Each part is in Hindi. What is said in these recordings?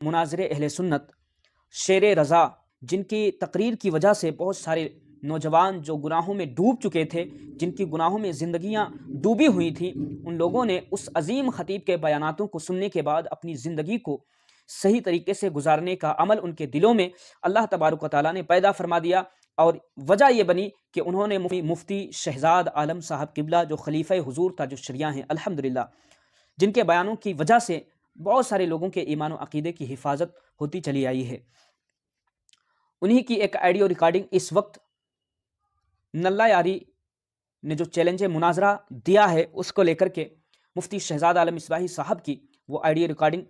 मुनाज़िर अहले सुन्नत शेर रज़ा, जिनकी तकरीर की वजह से बहुत सारे नौजवान जो गुनाहों में डूब चुके थे, जिनकी गुनाहों में ज़िंदगियां डूबी हुई थी, उन लोगों ने उस अजीम ख़तीब के बयानातों को सुनने के बाद अपनी ज़िंदगी को सही तरीके से गुजारने का अमल उनके दिलों में अल्लाह तबारक व तआला ने पैदा फरमा दिया। और वजह यह बनी कि उन्होंने मुफ्ती शहजाद आलम साहब किबला, जो खलीफा हुजूर ताजुश शरिया हैं अल्हम्दुलिल्लाह, जिनके बयानों की वजह से बहुत सारे लोगों के ईमान और अकीदे की हिफाजत होती चली आई है। उन्हीं की एक ऑडियो रिकॉर्डिंग इस वक्त नल्ला यारी ने जो चैलेंज मुनाजरा दिया है, उसको लेकर के मुफ्ती शहजाद आलम मिसबाही साहब की वो ऑडियो रिकॉर्डिंग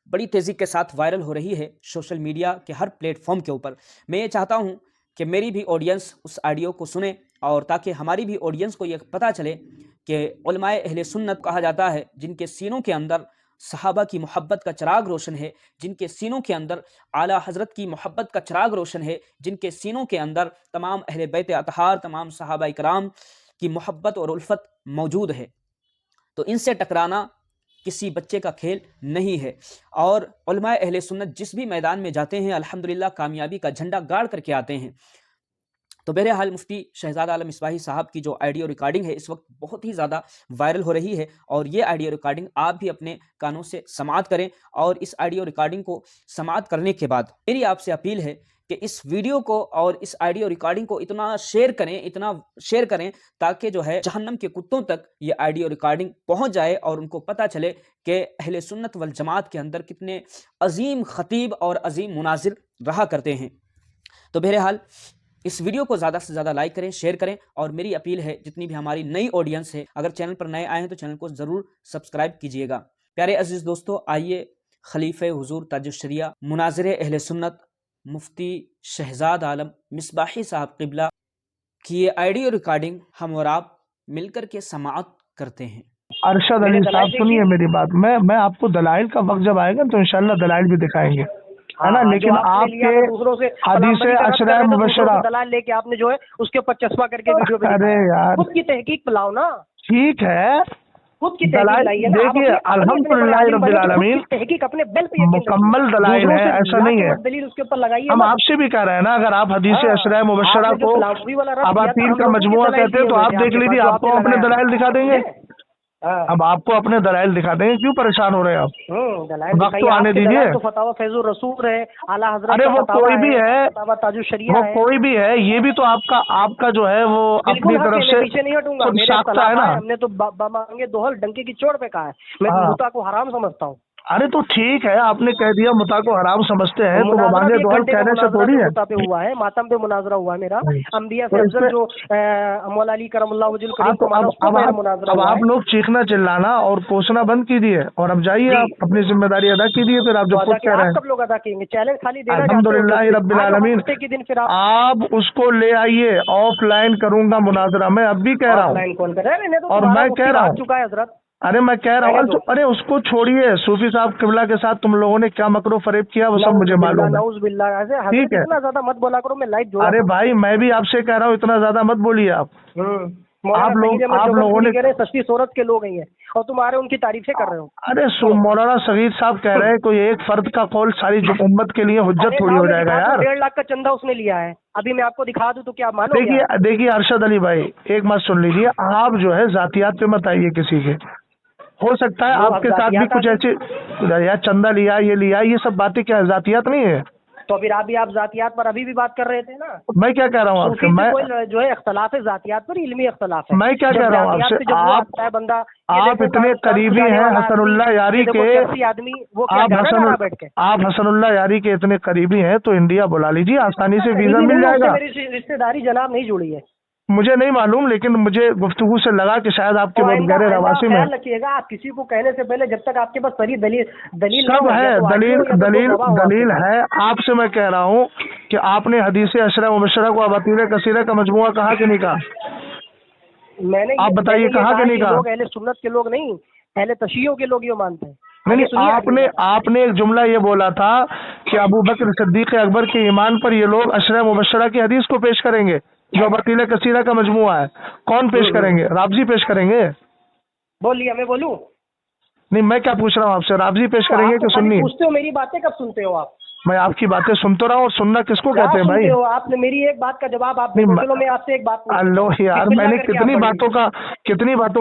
बड़ी तेज़ी के साथ वायरल हो रही है सोशल मीडिया के हर प्लेटफॉर्म के ऊपर। मैं ये चाहता हूँ कि मेरी भी ऑडियंस उस ऑडियो को सुने, और ताकि हमारी भी ऑडियंस को ये पता चले कि उलमाए अहले सुन्नत कहा जाता है जिनके सीनों के अंदर सहाबा की मोहब्बत का चिराग रोशन है, जिनके सीनों के अंदर आला हज़रत की मोहब्बत का चिराग रोशन है, जिनके सीनों के अंदर तमाम अहले बैत अतहार, तमाम सहाबा इकराम की मोहब्बत और उल्फत मौजूद है। तो इनसे टकराना किसी बच्चे का खेल नहीं है। और उलमाए अहले सुन्नत जिस भी मैदान में जाते हैं अल्हम्दुलिल्लाह कामयाबी का झंडा गाड़ करके आते हैं। तो बहरहाल मुफ्ती शहजाद आलम मिसबाही साहब की जो ऑडियो रिकॉर्डिंग है इस वक्त बहुत ही ज़्यादा वायरल हो रही है, और ये ऑडियो रिकॉर्डिंग आप भी अपने कानों से समाअत करें। और इस ऑडियो रिकॉर्डिंग को समाअत करने के बाद मेरी आपसे अपील है कि इस वीडियो को और इस ऑडियो रिकॉर्डिंग को इतना शेयर करें ताकि जो है जहन्नम के कुत्तों तक ये ऑडियो रिकॉर्डिंग पहुंच जाए और उनको पता चले कि अहले सुन्नत वल जमात के अंदर कितने अजीम खतीब और अजीम मुनाजिर रहा करते हैं। तो बहरहाल इस वीडियो को ज़्यादा से ज़्यादा लाइक करें, शेयर करें, और मेरी अपील है जितनी भी हमारी नई ऑडियंस है, अगर चैनल पर नए आए हैं तो चैनल को ज़रूर सब्सक्राइब कीजिएगा। प्यारे अजीज़ दोस्तों, आइए खलीफे हुजूर ताजुश शरिया मुनाज़िर अहले सुन्नत मुफ्ती शहजाद आलम मिसबाही साहब किबला की ये ऑडियो रिकॉर्डिंग हम और आप मिलकर के समाअत करते हैं। अरशद अली साहब सुनिए मेरी बात, मैं आपको दलाइल का वक्त जब आएगा तो इंशाल्लाह दलाइल भी दिखाएंगे, है ना। लेकिन आपके दूसरों से हदीसे अशरा मुबशरा दलाल लेके आपने जो है उसके ऊपर चश्मा करके वीडियो पे अरे यार खुद की तहकीक पिलाओ ना। ठीक है, खुद की दलाइल देखिए अल्हम्दुलिल्लाह रब्बिल आलमीन तहकीक अपने बल पे मुकम्मल दलाइल है, ऐसा नहीं है। दलील उसके ऊपर लगाइए। हम आपसे भी कह रहे हैं ना, अगर आप हदीसे अशरा मुबशरा को अबातील का मजमुआ कहते हैं तो आप देख लीजिए, आपको अपने दलाइल दिखा देंगे। अब आपको अपने दलाइल दिखा देंगे, क्यों परेशान हो रहे हैं आप? वक्त तो आने दीजिए। तो फतावा फैजुर रसूल है, आला हजरत, अरे वो कोई भी है, ताजुश शरिया वो कोई भी है, ये भी तो आपका जो है वो अपनी तरफ से पीछे नहीं हटूंगा। खुद साख्ता है ना। हमने तो मांगे दोहल डंके की चोट पे कहा है, मैं मुता को हराम समझता हूँ। अरे तो ठीक है, आपने कह दिया मुता को हराम समझते हैं तो वो मांगे दोहल कहने से थोड़ी है। मुता पे हुआ है, मातम पे मुनाजरा हुआ है मेरा, अंबिया से अफजल जो मौला अली करमुल्लाह वजहुल करीम। अब आप लोग चीखना चिल्लाना और कोसना बंद कीजिए और अब जाइए, आप अपनी जिम्मेदारी अदा कीजिए। फिर आप जो खुद कह रहे हैं, सब लोग अदा करेंगे, चैलेंज खाली देना। अल्हम्दुलिल्लाह रब्बिल आलमीन के दिन फिर आप उसको ले आइए, ऑफलाइन करूंगा मुनाजरा, मैं अब भी कह रहा हूँ। कौन कर रहा है? और मैं कह रहा हूँ, चुका है हजरत। अरे मैं कह रहा हूँ, अरे उसको छोड़िए, सूफी साहब किबला के साथ तुम लोगों ने क्या मकरो फरेब किया वो सब मुझे मालूम है, ठीक है। इतना ज्यादा मत बोला करो, मैं लाइव जोड़ा। अरे भाई मैं भी आपसे कह रहा हूँ, इतना ज्यादा मत बोलिए आप लोगों ने सस्ती सूरत के लोग हैं और तुम्हारे उनकी तारीफें कर रहे हो। अरे मौलाना सगीर साहब कह रहे हैं कोई एक फर्द का कौल सारी जो उम्मत के लिए हुज्जत थोड़ी हो जाएगा यार। 1.5 लाख का चंदा उसने लिया है, अभी मैं आपको दिखा दूं तो क्या मानो? देखिए अरशद अली भाई, एक बात सुन लीजिए, आप जो है जातियात पे मत आइए किसी के। हो सकता है आपके साथ भी कुछ ऐसे यार चंदा लिया, ये लिया, ये सब बातें क्या जातियात नहीं है? तो फिर अभी आप जातियात पर अभी भी बात कर रहे थे ना। मैं क्या कह रहा हूँ आपसे, मैं जो है इख्तलाफ है जातियात पर, इल्मी इख्तलाफ है। मैं क्या कह रहा हूँ आपसे, आप इतने करीबी हैं हसनुल्लाह यारी के, आदमी वो आप हसनुल्लाह यारी के इतने करीबी हैं तो इंडिया बुला लीजिए, आसानी से वीजा मिल जाएगा। मेरी रिश्तेदारी जनाब नहीं जुड़ी है, मुझे नहीं मालूम, लेकिन मुझे गुफ्तगू से लगा कि शायद आपके बहुत गहरे रवासी में। रखिएगा आप किसी को कहने से पहले, जब तक आपके पास सारी दलील सब है, दलील है। आपसे मैं कह रहा हूँ कि आपने हदीसे अशरा मुबशरा को अबातील कसीरा का मजमुआ कहा कि नहीं कहा? मैंने, आप बताइए कहा कि नहीं कहा? लोग अहले सुन्नत के लोग नहीं, अहले तशय्युह के लोग ये मानते हैं। नहीं, आपने एक जुमला ये बोला था कि अबू बकर सिद्दीक अकबर के ईमान पर ये लोग अशरा मुबशरा की हदीस को पेश करेंगे जो अबातील कसीरा का मजमुआ है। कौन पेश करेंगे? राबजी पेश करेंगे। बोलिए, मैं बोलूं? नहीं, मैं क्या पूछ रहा हूँ आपसे, राबजी पेश करेंगे कि सुन्नी? पूछते हो, मेरी बातें कब सुनते हो आप? मैं आपकी बातें सुन तो रहा हूँ, और सुनना किसको कहते हैं भाई? आपने मेरी एक बात का जवाब आप नहीं, चलो मैं आपसे एक बात पूछता हूं। लो यार, मैंने कितनी बातों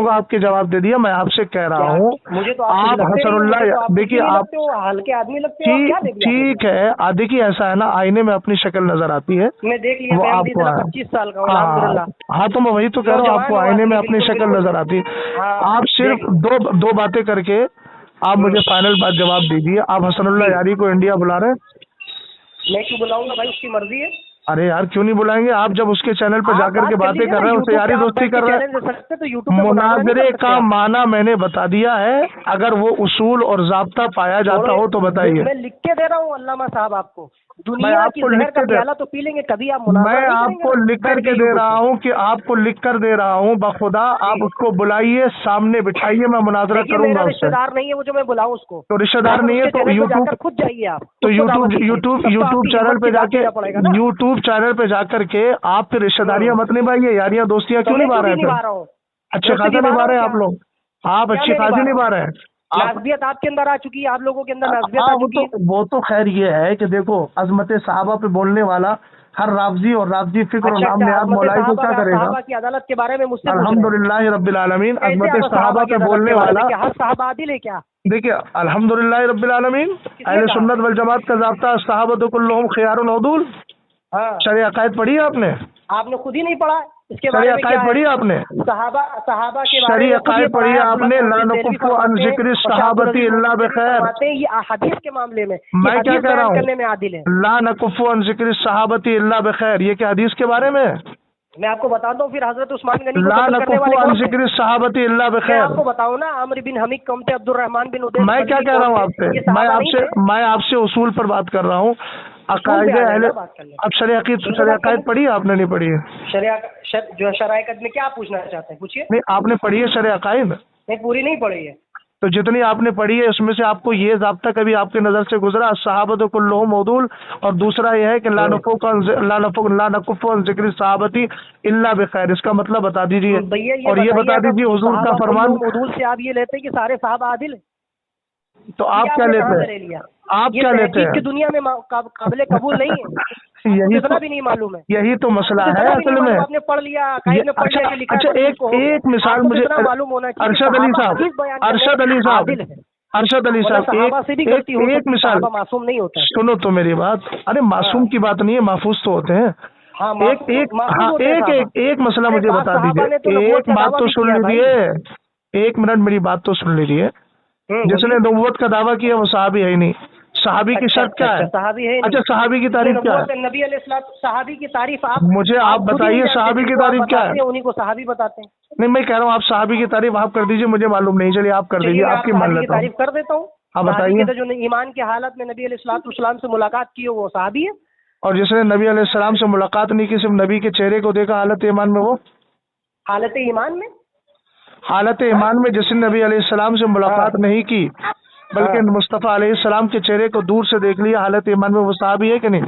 का आपके जवाब दे दिया। मैं आपसे कह रहा हूँ, मुझे तो आप हसनुल्लाह, देखिए आप हल्के आदमी लगते हो। ठीक है, देखिए ऐसा है ना, आईने में अपनी शक्ल नजर आती है, मैं देख लिया, वो आपको 25 साल का हूं, अल्हम्दुलिल्लाह। हाँ, तो मैं वही तो कह रहा हूँ, आपको आईने में अपनी शक्ल नजर आती है। आप सिर्फ दो बातें करके आप मुझे फाइनल बात जवाब दीजिए। आप हसनुल्लाह यारी को इंडिया बुला रहे हैं? मैं क्यों बुलाऊंगा भाई, उसकी मर्जी है। अरे यार, क्यों नहीं बुलाएंगे? आप जब उसके चैनल पर जाकर के बातें कर रहे हैं, उससे यारी दोस्ती कर रहे हैं। मुनाजरे का माना मैंने बता दिया है, अगर वो उसूल और ज़ाब्ता पाया जाता हो तो बताइए। मैं लिख के दे रहा हूँ अल्लामा साहब आपको, दुनिया की जहर का प्याला तो पी लेंगे, कभी आप मुनाजरा मैं आपको लिख करके दे रहा हूँ कि आपको लिख कर दे रहा हूँ, बखुदा आप उसको बुलाइए, सामने बिठाइए, मैं मुनाजरा करूंगा उससे। रिश्तेदार नहीं है वो जो मैं बुलाऊं उसको, तो रिश्तेदार नहीं है तो यूट्यूब खुद जाइए आप, तो यूट्यूब चैनल पे जाके यूट्यूब चैनल पे जाकर के आप फिर रिश्तेदारियां मत निभाइए, यारियां दोस्तियां क्यों निभा रहे हैं? अच्छे खासे निभा रहे हैं आप लोग, आप अच्छी खासी निभा रहे हैं। नाज़बियत आपके अंदर आ चुकी है, आप लोगों के अंदर नाज़बियत आ चुकी है। वो तो खैर ये है कि देखो, अजमत साहबा पे बोलने वाला हर रावजी और रावजी फिक्र और नाम नियाज़ मौलाई को क्या करेगा? साहबा की अदालत के बारे में मुझसे अल्हम्दुलिल्लाह रब्बिल आलमीन, अजमत साहबा पे बोलने वाला, हर साहबा आदिल है क्या? देखिए, अल्हम्दुलिल्लाह रब्बिल आलमीन, अहले सुन्नत वल जमात का ज़ाब्ता सहाबतु कुल्लुहुम खियारुल उदूल। शरिया कायद पढ़ी है आपने? आपने खुद ही नहीं पढ़ा इसके बारे शरिया में? कायद पढ़ी है आपने? सहाबा के बारे शरिया में कायद पढ़ी है आपने? ला नकुफ़ु अन ज़िक्रि सहाबती इल्ला बिखैर। ये हदीस के मामले में मैं क्या कह रहा हूँ, करने में आदिल है। ला नकुफ़ु अन ज़िक्रि सहाबती इल्ला बिखैर, ये क्या हदीस के बारे में? मैं आपको बताता हूँ, फिर हजरत उस्मान गनी ला नकुफ़ु अन ज़िक्रि सहाबती इल्ला बिखैर। आपको बताऊँ ना, आमिर बिन हमीद कौन थे, अब्दुर्रहमान बिन उदैस। मैं क्या कह रहा हूँ आपसे, मैं आपसे उसूल पर बात कर रहा हूँ, अकायदे अहले। अब शरिया कायद पढ़ी है आपने? नहीं पढ़ी है? जो शरायत में क्या पूछना चाहते हैं पूछिए। नहीं, आपने पढ़ी है शरिया कायद? नहीं, पूरी नहीं पढ़ी है। तो जितनी आपने पढ़ी है उसमें से आपको ये ज़ाब्ता कभी आपके नज़र से गुजरा, सहाबतु कुल्लुहुम उदूल, और दूसरा ये है कि ला नकुफ़ु अन ज़िक्रि सहाबती इल्ला बिखैर, इसका मतलब बता दीजिए। और ये बता दीजिए हुजूर का फरमान, उदूल से आप ये लेते हैं कि सारे साहबा आदिल हैं? तो आप क्या लेते हैं? आप क्या लेते हैं? दुनिया में काबिल कबूल नहीं है, यही तो भी नहीं मालूम है। यही तो मसला है असल में। आपने पढ़ लिया, अच्छा एक मिसाल मुझे मालूम होना चाहिए। अरशद अली साहब, एक मिसाल, मासूम नहीं होता। सुनो तो मेरी बात, अरे मासूम की बात नहीं है, महफूज तो होते हैं। एक मसला मुझे बता दीजिए, एक बात तो सुन लीजिए, 1 मिनट मेरी बात तो सुन लीजिए। जिसने नबूवत का दावा किया वो सहाबी है ही नहीं। सहाबी की शर्त क्या है? सहाबी है। अच्छा, सहाबी की तारीफ क्या है? नबी अलैहिस्सलाम सहाबी की तारीफ आप मुझे आप बताइए, सहाबी की तारीफ क्या है? उन्हीं को सहाबी बताते हैं। नहीं, मैं कह रहा हूँ आप सहाबी की तारीफ आप कर दीजिए, मुझे मालूम नहीं, चलिए आप कर दीजिए, आपकी मान लेता हूँ। तारीफ कर देता हूँ। आप बताइए। जो ईमान की हालत में नबी अलैहिस्सलाम से मुलाकात की हो वो सहाबी है। और जिसने नबी अलैहिस्सलाम से मुलाकात नहीं की, सिर्फ नबी के चेहरे को देखा हालत ईमान में, वो हालत ईमान में जिसने नबी अलैहिस्सलाम से मुलाकात नहीं की बल्कि मुस्तफ़ा अलैहिस्सलाम के चेहरे को दूर से देख लिया हालत ईमान में, वो सहाबी है कि नहीं?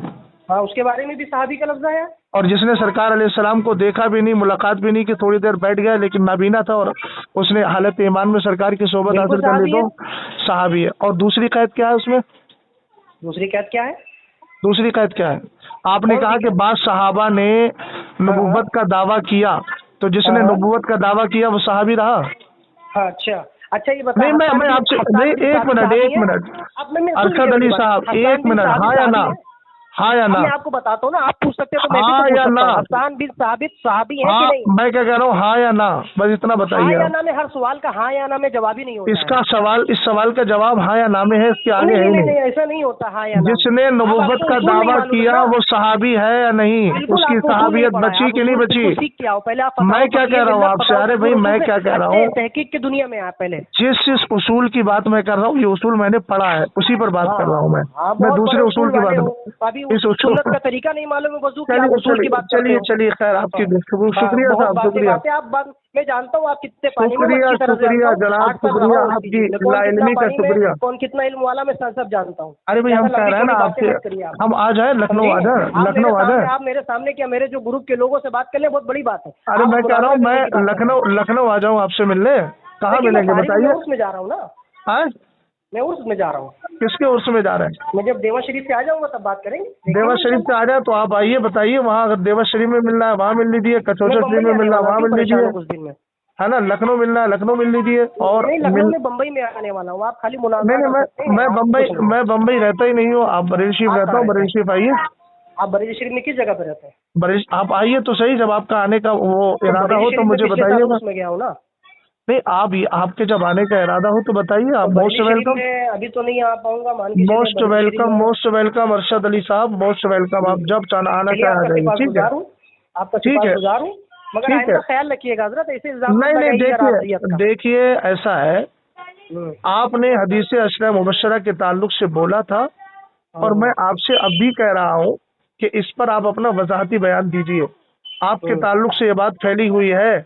हाँ, उसके बारे में भी सहाबी का लफ्ज़ आया। और जिसने सरकार अलैहिस्सलाम को देखा भी नहीं, मुलाकात भी नहीं की, थोड़ी देर बैठ गया लेकिन नाबीना था और उसने हालत ईमान में सरकार की सोबत हासिल कर ली, तो सहाबी है। और दूसरी कैद क्या है उसमें? दूसरी कैद क्या है? आपने कहा कि बाद सहाबा ने नबूवत का दावा किया, तो जिसने नबूवत का दावा किया वो सहाबी रहा। अच्छा, ये बताइए। नहीं, मैं आपसे एक मिनट अरशद अली साहब, 1 मिनट, हाँ या ना? मैं आपको बताता हूँ ना, आप पूछ सकते हैं तो मैं भी हाँ या ना? हसन बिन साबित सहाबी है कि नहीं? मैं क्या कह रहा हूँ, हाँ या ना, बस इतना बताइए। हाँ या ना में हर सवाल का हाँ या ना में जवाब ही नहीं होता। इस सवाल का जवाब हाँ या ना में है, इसके आगे है नहीं। ऐसा नहीं होता हाँ या ना। जिसने नबूवत का दावा किया वो सहाबी है या नहीं, उसकी सहाबियत बची कि नहीं बची? मैं क्या कह रहा हूँ आपसे, अरे भाई मैं क्या कह रहा हूँ, तहकीक की दुनिया में आप पहले जिस उसूल की बात मैं कर रहा हूँ, ये उसूल मैंने पढ़ा है, उसी पर बात कर रहा हूँ मैं दूसरे उसूल की बात, इस उसूल का तरीका नहीं मालूम है वज़ू की, उसूल की बात। चलिए खैर, आपकी शुक्रिया साहब, शुक्रिया। मैं जानता हूँ आप कितने पानी में शुक्रिया जनाब, शुक्रिया आपकी लाइल्मी का, शुक्रिया। कौन कितना इल्म वाला मैं सब जानता हूँ। अरे भाई हम कह रहे हैं ना आपसे, हम आ जाए लखनऊ, आ जाए आप मेरे सामने क्या, मेरे जो ग्रुप के लोगों से बात कर ले, बहुत बड़ी बात है। अरे मैं कह रहा हूँ मैं लखनऊ आ जाऊँ आपसे मिलने, कहाँ मिलेंगे बताइए? उसमें जा रहा हूँ ना। हाँ, मैं उर्स में जा रहा हूँ। किसके उर्स में जा रहे हैं? मैं जब देवा शरीफ से आ जाऊंगा तब बात करेंगे। देवा शरीफ से आ जाए तो आप आइए, बताइए वहाँ अगर देवा शरीफ में मिलना है वहाँ मिल लीजिए, कचौचा शरीफ में मिलना है वहाँ मिल लीजिए, कुछ दिन में, है ना। लखनऊ मिलना है लखनऊ मिल लीजिए। और नहीं, लखनऊ में बम्बई में आने वाला हूँ। आप खाली मुनाज़रा नहीं, कर सकते हैं। मैं बम्बई रहता ही नहीं हूँ। आप बरेली शरीफ रहता हूँ, बरेली शरीफ आइए। आप बरेली शरीफ में किस जगह पे रहते हैं? बरेली आप आइए तो सही, जब आपका आने का वो इरादा हो तो मुझे बताइएगा। उसमें गया हूँ ना। नहीं, आपके जब आने का इरादा हो तो बताइए। आप मोस्ट वेलकम। अभी तो नहीं आ पाऊंगा, मोस्ट वेलकम अरशद अली साहब, मोस्ट वेलकम। आप जब आना चाहे आ जाइए। ठीक है, आपका ठीक है, मगर आइंदा ख्याल रखिएगा हजरत, ऐसे इल्जाम नहीं, देखिए ऐसा है, आपने हदीस अशरा मुबश्शरा के ताल्लुक से बोला था और मैं आपसे अब भी कह रहा हूँ कि इस पर आप अपना वजाहती बयान दीजिए। आपके ताल्लुक से ये बात फैली हुई है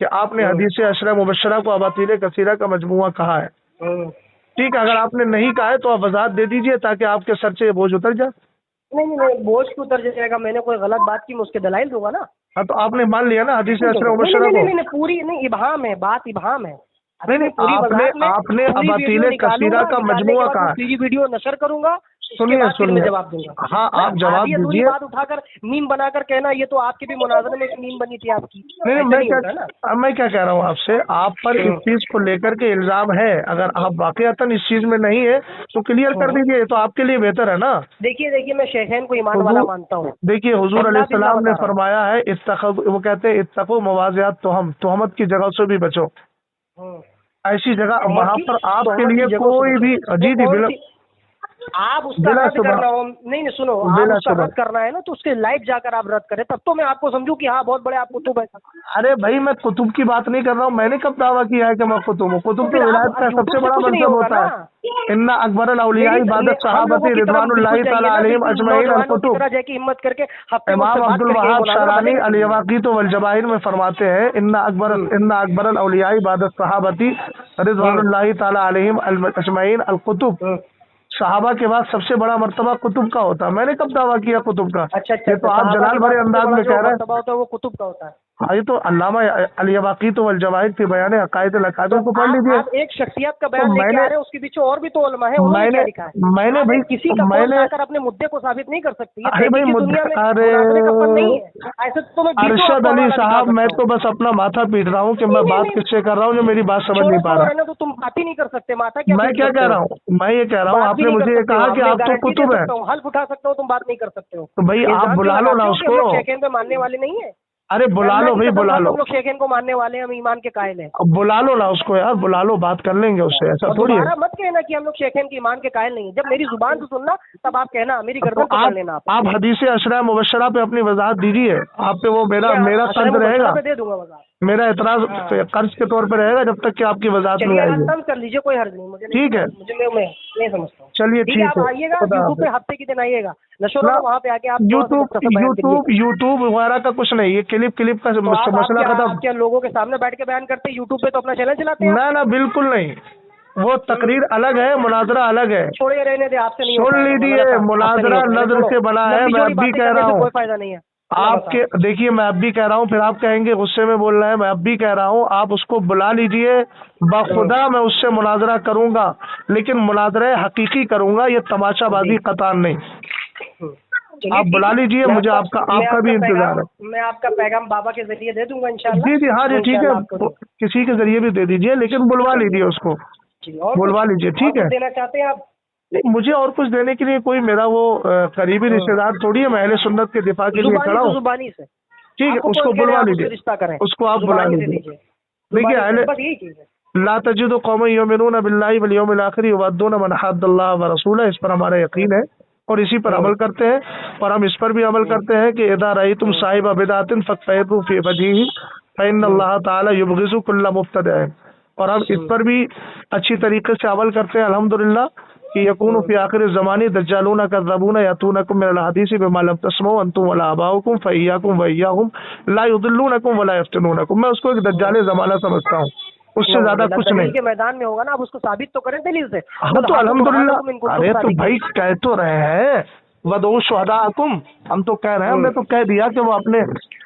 कि आपने हदीस अशरा मुबश्शरा को अबातिल कसीरा का मजमुआ कहा है। ठीक है, अगर आपने नहीं कहा है तो आप वजाहत दे दीजिए ताकि आपके सर से ये बोझ उतर जाए। नहीं, बोझ क्यों उतर जाएगा? मैंने कोई गलत बात की, मैं उसके दलाइल दूंगा ना। हाँ, तो आपने मान लिया ना हदीस अशरा मुबश्शरा को? नहीं, पूरी नहीं, इबाहम है, बात इबाहम है। नहीं, आपने अबातिल कसीरा का मजमुआ कहा। वीडियो नशर करूंगा, सुनिए, जवाब दूंगा। हाँ, आप जवाब दीजिए। बात उठाकर मीम बनाकर कहना, ये तो आपके भी मुनाज़रे में मीम बनी थी आपकी। नहीं, मैं क्या कह रहा हूँ आपसे, आप पर इस चीज को लेकर के इल्जाम है। अगर आप वाकईतन इस चीज में नहीं है तो क्लियर कर दीजिए, तो आपके लिए बेहतर है ना। देखिए, मैं शेखैन को ईमान वाला मानता हूँ। देखिए, हुजूर अलैहिस्सलाम ने फरमाया है, वो कहते हैं इत्तक़ू मवाज़ियात तोहमत की जगह से भी बचो। ऐसी जगह वहाँ पर आपके लिए कोई भी जी आप उसका रद्द करना हो, नहीं सुनो, आप उसका रद्द करना है ना तो उसके लाइव जाकर आप रद्द करें, तब तो मैं आपको समझूं कि हाँ बहुत बड़े आप कुतुब है। अरे भाई, मैं कुतुब की बात नहीं कर रहा हूँ। मैंने कब दावा किया है कि मैं कुतुब हूँ? कुतुब तो विलायत का सबसे बड़ा मनसब होता है। इन्ना अकबर अल-औलिया बाद सहाबती रिदवानुल्लाहि तआला अलैहिम अजमईन अल-कुतुब। हिम्मत करके इमाम अब्दुल वहाब शरानी अल-यवाक़ीत वल जवाहिर में फरमाते हैं, इन्ना अकबर अल-औलिया बाद सहाबती रिदवानुल्लाहि तआला अलैहिम अजमईन अल-कुतुब। सहाबा के बाद सबसे बड़ा मर्तबा कुतुब का होता है। मैंने कब दावा किया कुतुब का? अच्छा, ये तो आप जलाल भरे अंदाज में कह रहे हैं वो कुतुब का होता है। हाँ, ये तो अल्लामा अल-यवाक़ीत वल जवाहिर के बयान अक़ाइद अल-अकाबिर को पढ़ लीजिए। आप एक शख्सियत का बयान लेके आ रहे हैं, उसके पीछे और भी तो उलमा है, उन्होंने क्या लिखा है? मैंने भाई किसी का कौल लाकर अपने मुद्दे को साबित नहीं कर सकती। अरे भाई, अरशद अली साहब, मैं तो बस अपना माथा पीट रहा हूँ कि मैं बात किससे कर रहा हूँ जो मेरी बात समझ नहीं पा रहा। तो तुम बात ही नहीं कर सकते, माथा क्या? मैं क्या कह रहा हूँ? मैं ये कह रहा हूँ, आपने मुझे ये कहा कि आप तो कुतुब है, हल्फ उठा सकते हो, तुम बात नहीं कर सकते हो। तो भाई आप बुला लो ना उसको। शेखैन पे मानने वाले नहीं है। अरे बुला लो भाई, बुला लो। हम लोग शेखैन को मानने वाले हैं, हम ईमान के कायल हैं। बुला लो ना उसको यार, बुला लो, बात कर लेंगे उससे। ऐसा थोड़ी है। मत कहना कि हम लोग शेखैन के ईमान के कायल नहीं है। जब मेरी जुबान से सुनना तब आप कहना, मेरी गर्दन पकड़ लेना। आप हदीस अशरा मुबश्शरा पे अपनी वजाहत दीजिए। आप पे वो मेरा तंज रहेगा, दे दूंगा वजाहत। मेरा एतराज कर्ज के तौर पे रहेगा जब तक कि आपकी वजाहत नहीं आएगी। तंज कर लीजिए, कोई हर्ज नहीं मुझे। ठीक है, मैं नहीं समझता हूँ। चलिए ठीक है, आप आइएगा यूट्यूब पे, हफ्ते के दिन आइएगा नशोरा, वहाँ पे आके आप यूट्यूब वगैरह का कुछ नहीं, ये क्लिप का मसला खत्म। क्या लोगों के सामने बैठ के बयान करते हैं यूट्यूब पे, तो अपना चैनल चलाते हैं? ना, बिल्कुल नहीं। वो तकरीर अलग है, मुनाजरा अलग है। छोड़िए, रहने दे, आपसे नहीं। सुन लीजिए, मुनाजरा नजर से बना है। मैं अब भी कह रहा हूँ, कोई फायदा नहीं है आपके। देखिए, मैं अब भी कह रहा हूँ, फिर आप कहेंगे गुस्से में बोल रहे हैं। मैं अब भी कह रहा हूँ, आप उसको बुला लीजिए, बखुदा मैं उससे मुनाजरा करूंगा, लेकिन मुनाजरा हकीकी करूंगा, ये तमाशाबाजी कतान नहीं। आप बुला लीजिए, मुझे आपका भी इंतजार है। मैं आपका पैगाम बाबा के जरिए दे दूंगा इंशाल्लाह। जी, हाँ जी, ठीक है, किसी के जरिए भी दे दीजिए, लेकिन बुलवा लीजिए उसको, बुलवा लीजिए। ठीक है, देना चाहते हैं आप? नहीं, मुझे और कुछ देने के लिए कोई मेरा वो करीबी रिश्तेदार थोड़ी है। मैं अहले सुन्नत के दिफा के लिए खड़ा हूँ। ठीक है, उसको बुलवा लीजिए, उसको आप बुला लीजिए। देखिए, ला तजिदु कौमन युमिनूना बिल्लाहि वल यौमिल आखिर युवद्दूना मन हद्दल्लाह व रसूलह। इस पर हमारा यकीन है और इसी पर अमल करते हैं। और हम इस पर भी अमल करते हैं कि इदा रअयतुम साहिबा बिदअतिन फक़फ़िरू फ़ी वजहिही फ़इन्नल्लाह तआला युबग़िज़ु कुल्ल मुब्तदिअ। और हम इस पर भी अच्छी तरीके से अमल करते हैं अल्हम्दुलिल्लाह कि यकूनु फ़ी आखिर ज़मानी दज्जालूना कज़्ज़बूना यातूनकुम मिनल हदीसी बिमा लम तस्मऊ अंतुम वला आबाउकुम फ़इय्याकुम व इय्याहुम ला युदिल्लूनकुम वला यफ्तिनूनकुम। मैं उसको एक दज्जाले ज़माना समझता हूँ, उससे ज्यादा कुछ नहीं। के मैदान में होगा ना, आप उसको साबित तो करें दलील से। हम तो अल्हम्दुलिल्लाह, अरे तो भाई कह तो रहे हैं वदऊ शुहदाकुम, हम तो कह रहे हैं, हमने तो कह दिया कि वो अपने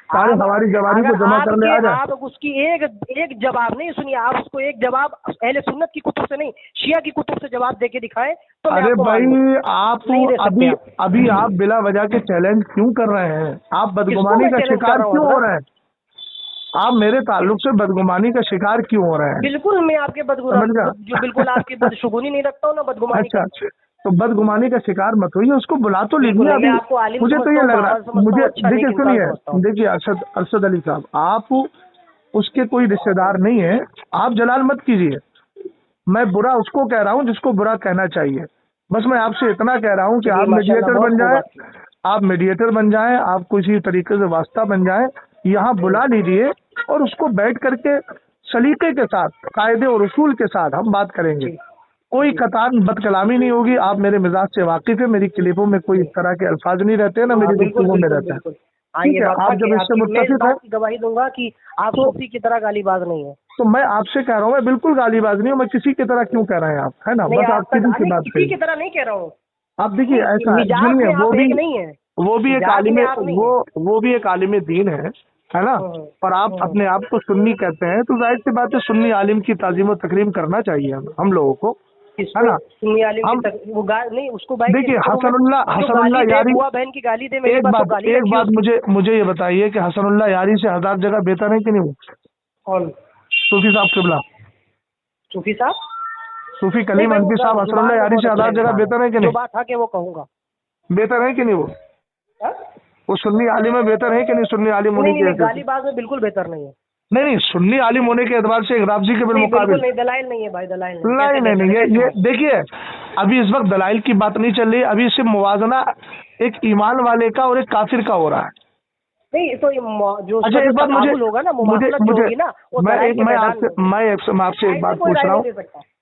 सारे हमारी जवानी को जमा कर ले आ जाए। आप उसकी एक जवाब नहीं, सुनिए, आप उसको एक जवाब अहले सुन्नत की कुतुब से नहीं, शिया की कुतुब से जवाब देके दिखाएं तो मैं अरे आपको भाई, मानूं। आप नहीं दे सकते अभी आप बिला वजह के चैलेंज क्यों कर रहे हैं? आप बदगुमानी का शिकार क्यों हो रहे हैं? आप मेरे ताल्लुक से बदगुमानी का शिकार क्यों हो रहे हैं? बिल्कुल मैं आपके बिल्कुल आपकी बदशुगुनी नहीं रखता हूँ ना बदगुमानी। अच्छा, तो बदगुमानी का शिकार मत होइए, उसको बुला तो लीजिए अभी। मुझे तो ये लग रहा है, मुझे देखिए, सुनिए, देखिए अरशद अली साहब, आप उसके कोई रिश्तेदार नहीं है, आप जलाल मत कीजिए। मैं बुरा उसको कह रहा हूँ जिसको बुरा कहना चाहिए। बस मैं आपसे इतना कह रहा हूँ कि आप मीडिएटर बन जाएं, आप मीडिएटर बन जाएं, आप किसी तरीके से वास्ता बन जाएं, यहाँ बुला लीजिए और उसको बैठ करके सलीके के साथ, कायदे और उसूल के साथ हम बात करेंगे। कोई कतार बदकलामी नहीं होगी। आप मेरे मिजाज से वाकिफ है, मेरी क्लिपों में कोई इस तरह के अल्फाज नहीं रहते हैं ना, मेरी गुफ्तगू में रहता है। ठीक है, आप जब इससे मुत्तफिक हैं, गवाही दूंगा कि आप सूफी की तरह गालीबाज नहीं है। तो मैं आपसे कह रहा हूँ, मैं बिल्कुल गालीबाज नहीं हूँ। मैं किसी की तरह क्यों कह रहे हैं आप, है ना? बस आप किसी बात किसी की तरह नहीं कह रहा हूँ। आप देखिए, ऐसा सुनिए, वो भी एक आलिम दीन है ना? और आप अपने आप को सुन्नी कहते हैं, तो जाहिर सी बात है सुन्नी आलिम की ताजीम और तकरीम करना चाहिए हम लोगों को, है ना? हम नहीं उसको देखिए, हसनुल्लाह यारी, बहन की गाली दे। एक बात मुझे ये बताइए कि हसनुल्लाह यारी से 1000 जगह बेहतर है कि नहीं? कौन? सूफी साहब किबला, सूफी कलीम हनफी साहब हसनुल्लाह यारी से 1000 जगह बेहतर है कि नहीं? बात था कि वो कहूँगा बेहतर है कि नहीं? वो सुन्नी आलिम में बेहतर है कि नहीं? सुन्नी आलिम होने के गालीबाज में बिल्कुल बेहतर नहीं है। नहीं, सुन्नी आलिम होने के एतबार से एक राबजी के बिलमुकाबिल नहीं, दलाइल नहीं है भाई, दलाइल नहीं। ये देखिए, अभी इस वक्त दलाइल की बात नहीं चल रही, अभी सिर्फ मुवाजना एक ईमान वाले का और एक काफिर का हो रहा है। नहीं तो जो अच्छा, एक बात मुझे मैं आपसे एक बात पूछ रहा हूँ।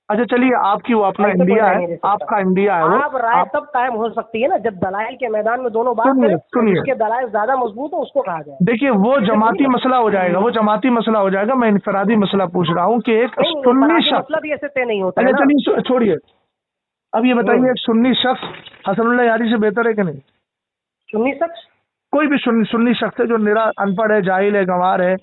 अच्छा चलिए, आपकी वो अपना इंडिया है, आपका इंडिया है, आप राय तब कायम हो सकती है ना जब दलाइल के मैदान में दोनों बात करें, उसके दलाइल ज्यादा मजबूत हो उसको कहा जाए। देखिए, वो जमाती मसला हो जाएगा, मैं इनफरादी मसला पूछ रहा हूँ कि एक सुन्नी शख्स, मतलब भी ऐसे तय नहीं होता है। चलिए छोड़िए, अब ये बताइए, एक सुन्नी शख्स हसनुल्लाह यारी से बेहतर है कि नहीं? सुन्नी शख्स, कोई भी सुन्नी शख्स है जो निरा अनपढ़ है, जाहिल है, गंवार है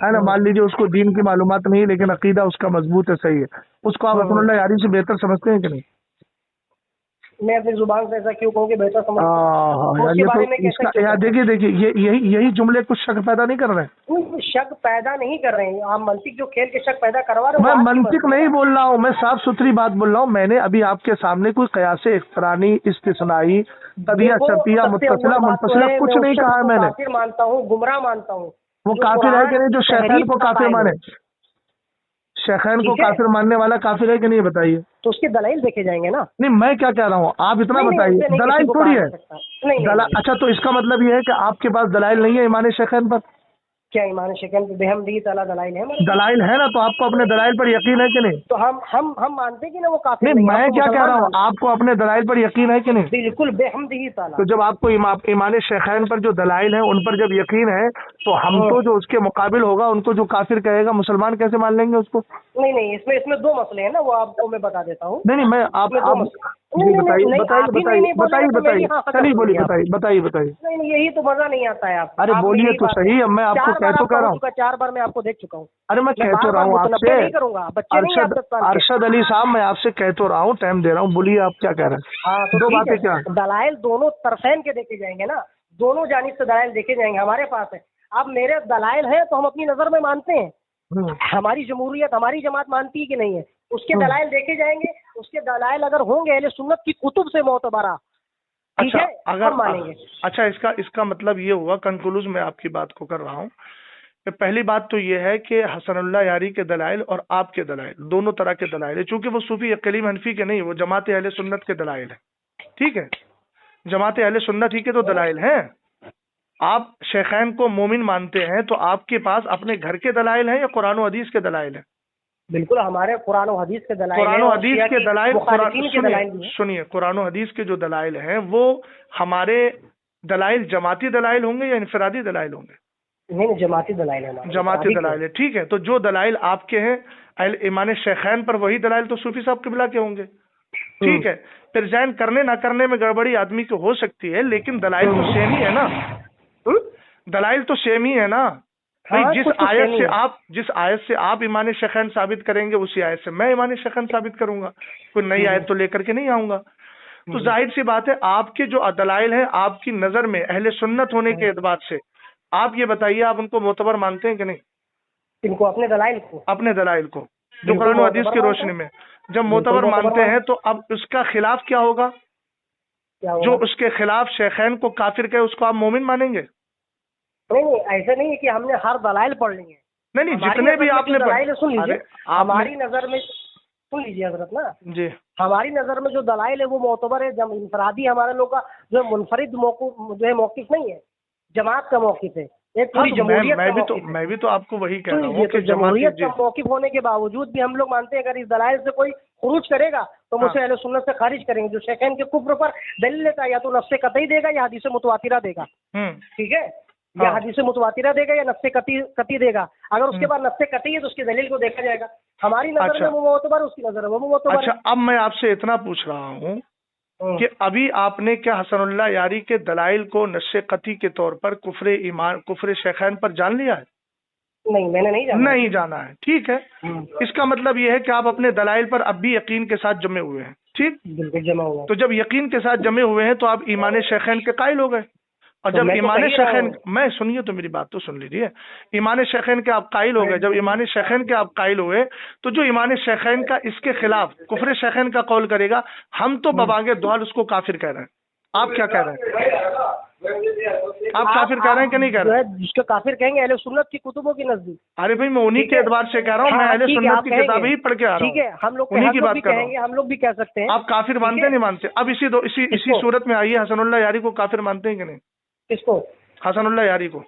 ना, मान लीजिए उसको दीन की मालूमात नहीं, लेकिन अकीदा उसका मजबूत है, सही है, उसको आप हसनुल्लाह यारी से बेहतर समझते हैं कि नहीं? मैं अपनी जुबान से ऐसा क्यों कहूँ कि बेहतर समझता हूं? देखिए, यही जुमले कुछ शक पैदा नहीं कर रहे हैं? शक पैदा नहीं कर रहे हैं आप, मंतिक जो खेल के शक पैदा करवा रहे हो। मैं मंतिक नहीं बोल रहा हूँ, मैं साफ सुथरी बात बोल रहा हूँ। मैंने अभी आपके सामने कोई कयासे इख्तरानी, इस्तिस्नाई, तदिया शर्तिया, मुत्तसिला, मुनफसिला कुछ नहीं कहा है मैंने। काफिर मानता हूँ, गुमराह मानता हूँ। वो काफिर है कि नहीं जो शैतान को काफिर माने? शेखैन को काफिर मानने वाला काफिर है कि नहीं, बताइए? तो उसके दलाइल देखे जाएंगे ना। नहीं, मैं क्या कह रहा हूँ, आप इतना बताइए, दलाइल थोड़ी है। अच्छा, तो इसका मतलब ये है कि आपके पास दलाइल नहीं है ईमान शेखैन पर? क्या ईमान शेखैन पे बेहमदी ताला दलाइल है? दलाइल है ना, तो आपको अपने दलाइल पर यकीन है कि नहीं? तो हम मानते हैं कि ना वो काफिर नहीं, मैं क्या कह रहा हूँ, आपको अपने दलाइल पर यकीन है कि नहीं? बिल्कुल, बेहमदी ताला। तो जब आपको ईमान शेखैन पर जो दलाइल है उन पर जब यकीन है, तो हम तो जो उसके मुकाबिल होगा उनको जो काफिर कहेगा, मुसलमान कैसे मान लेंगे उसको? नहीं, इसमें दो मसले हैं ना, वो आपको मैं बता देता हूँ। नहीं, मैं आप बताइए। नहीं, यही तो मजा नहीं आता है आप। अरे बोलिए तो सही, अब मैं आपको कह तो कह रहा हूँ। 4 बार मैं आपको देख चुका हूँ। अरे मैं कह तो रहा हूँ आपसे, अरशद अली साहब, मैं आपसे कह तो रहा हूँ, टाइम दे रहा हूँ, बोलिए आप क्या कह रहे हैं? हाँ, तो दो बातें क्या? दलाइल दोनों तरफैन के देखे जाएंगे ना, दोनों जानिब से दलाइल देखे जाएंगे, हमारे पास है। अब मेरे दलाइल है तो हम अपनी नजर में मानते हैं, हमारी जमहूरियत, हमारी जमात मानती है कि नहीं है, उसके दलाइल देखे जाएंगे। उसके दलाइल अगर होंगे अहले सुन्नत की कुतुब से मोतबरा, ठीक है, अगर मानेंगे। अच्छा, इसका मतलब ये हुआ, कंक्लूज में आपकी बात को कर रहा हूँ। पहली बात तो ये है कि हसनुल्लाह यारी के दलाइल और आपके दलाइल दोनों तरह के दलाइल है, चूंकि वो सूफी कलीम हनफी के नहीं, वो जमात अहले सुन्नत के दलाइल है। ठीक है, जमात अहले सुन्नत ही के तो दलाइल हैं। आप शेखैन को मोमिन मानते हैं, तो आपके पास अपने घर के दलाइल हैं या कुरान और हदीस के दलाइल हैं? बिल्कुल, हमारे कुरान और हदीस के दलाइल, कुरान और हदीस के दलाइल, सुनिए, कुरान और हदीस के जो दलाइल हैं वो हमारे दलाइल जमाती दलाइल होंगे या इनफरादी दलाइल होंगे? नहीं, जमाती दलाइल है। जमाती दलाइल है, ठीक है। तो जो दलाइल आपके हैं ईमान शेखैन पर, वही दलाइल तो सूफी साहब किबला के होंगे, ठीक है। फिर जैन करने ना करने में गड़बड़ी आदमी को हो सकती है, लेकिन दलाइल तो सेम ही है ना। दलाइल तो सेम ही है ना भाई। हाँ, जिस कुछ तो आयत सेम ही से है। आप ईमान शेखैन साबित करेंगे, उसी आयत से मैं ईमान शेखैन साबित करूंगा। कोई नई आयत तो लेकर के नहीं आऊंगा। तो जाहिर सी बात है, आपके जो दलाइल हैं आपकी नजर में अहले सुन्नत होने के एतबार से, आप ये बताइए, आप उनको मोतबर मानते हैं कि नहीं? इनको अपने दलाइल को, अपने दलाइल को जो बिल्कुल कुरान और हदीस मोतबर की मानते रोशनी हैं। में जब बिल्कुल मोतबर मोतबर मानते हैं, मानते तो अब उसका खिलाफ क्या होगा? क्या जो होगा? उसके खिलाफ शेखैन को काफिर कहे, उसको आप मोमिन मानेंगे? नहीं नहीं, ऐसा नहीं है कि हमने हर दलाइल पढ़ ली है। नहीं, हमारी जितने नजर भी में जो आपने दलाइल है, सुन लीजिए, अरे आपने हमारी नजर में, सुन लीजिए हजरत ना, जी हमारी नजर में जो दलाइल है वो मोतबर है। जब इंफरादी हमारे लोग का जो मुनफरिद मौकूफ जो है मौकिफ नहीं है, जमात का मौकिफ है, एक हाँ, पूरी तो जमहूरियत का मैं भी मौकिफ है। मैं भी तो आपको वही कह सुन रहा हूँ लीजिए, कि तो जमाती जमहूरियत जी। का मौकिफ होने के बावजूद भी हम लोग मानते हैं अगर इस दलाइल से कोई खुरूज करेगा तो हाँ। मुझे अहले सुन्नत से खारिज करेंगे। जो शेखैन के कुफ्र पर दलील लेता है, या तो नफ्से कतई देगा या हदीस मुतवातिरा देगा, ठीक है, या हाँ। हदीस मुतवातिरा देगा या नफ्से कती देगा। अगर उसके बाद नफ्से कती है तो उसकी दलील को देखा जाएगा। हमारी नजर अच्छा। में वो मोतबर, उसकी नजर में वो मोतबर अच्छा, अब मैं आपसे इतना पूछ रहा हूँ कि अभी आपने क्या हसनुल्लाह यारी के दलाइल को नस्से कती के तौर पर कुफ्रे ईमान, कुफ्रे शेखैन पर जान लिया है? नहीं, मैंने नहीं जाना। नहीं जाना है, ठीक है। इसका मतलब यह है कि आप अपने दलाइल पर अब भी यकीन के साथ जमे हुए हैं, ठीक। बिल्कुल जमा हुआ। तो जब यकीन के साथ जमे हुए हैं तो आप ईमान शेखैन के कायल हो गए। और तो जब मैं तो ईमान कही रहा शेखैन, हूँ। मैं सुनिए तो मेरी बात तो सुन लीजिए, ईमान शेखैन के आप कायल हो गए। जब ईमान शेखैन के आप कायल हुए तो जो ईमान शेखैन का इसके खिलाफ कुफ्र शेखैन का कौल करेगा, हम तो बबांगे दुआल उसको काफिर कह रहे हैं। आप क्या कह रहे हैं? आप काफिर कह रहे हैं कि नहीं कह रहे हैं? जिसको काफिर कहेंगे अहले सुन्नत की कुतुबों की नजदीक। अरे भाई, मैं उन्हीं ठीक के है। एतबार से कह रहा हूँ, मैं हाँ, अहले ठीक है, सुन्नत आप की कहेंगे। किताबें ही पढ़ के आ रहा ठीक है, हूँ, हम लोग उन्हीं की हम लोग बात भी कर रहा हूँ। कहेंगे, हम लोग भी कह सकते हैं। आप काफिर मानते नहीं मानते? अब इसी सूरत में आइए, हसनुल्लाह यारी को काफिर मानते हैं कि नहीं? किसको? हसनुल्लाह यारी को।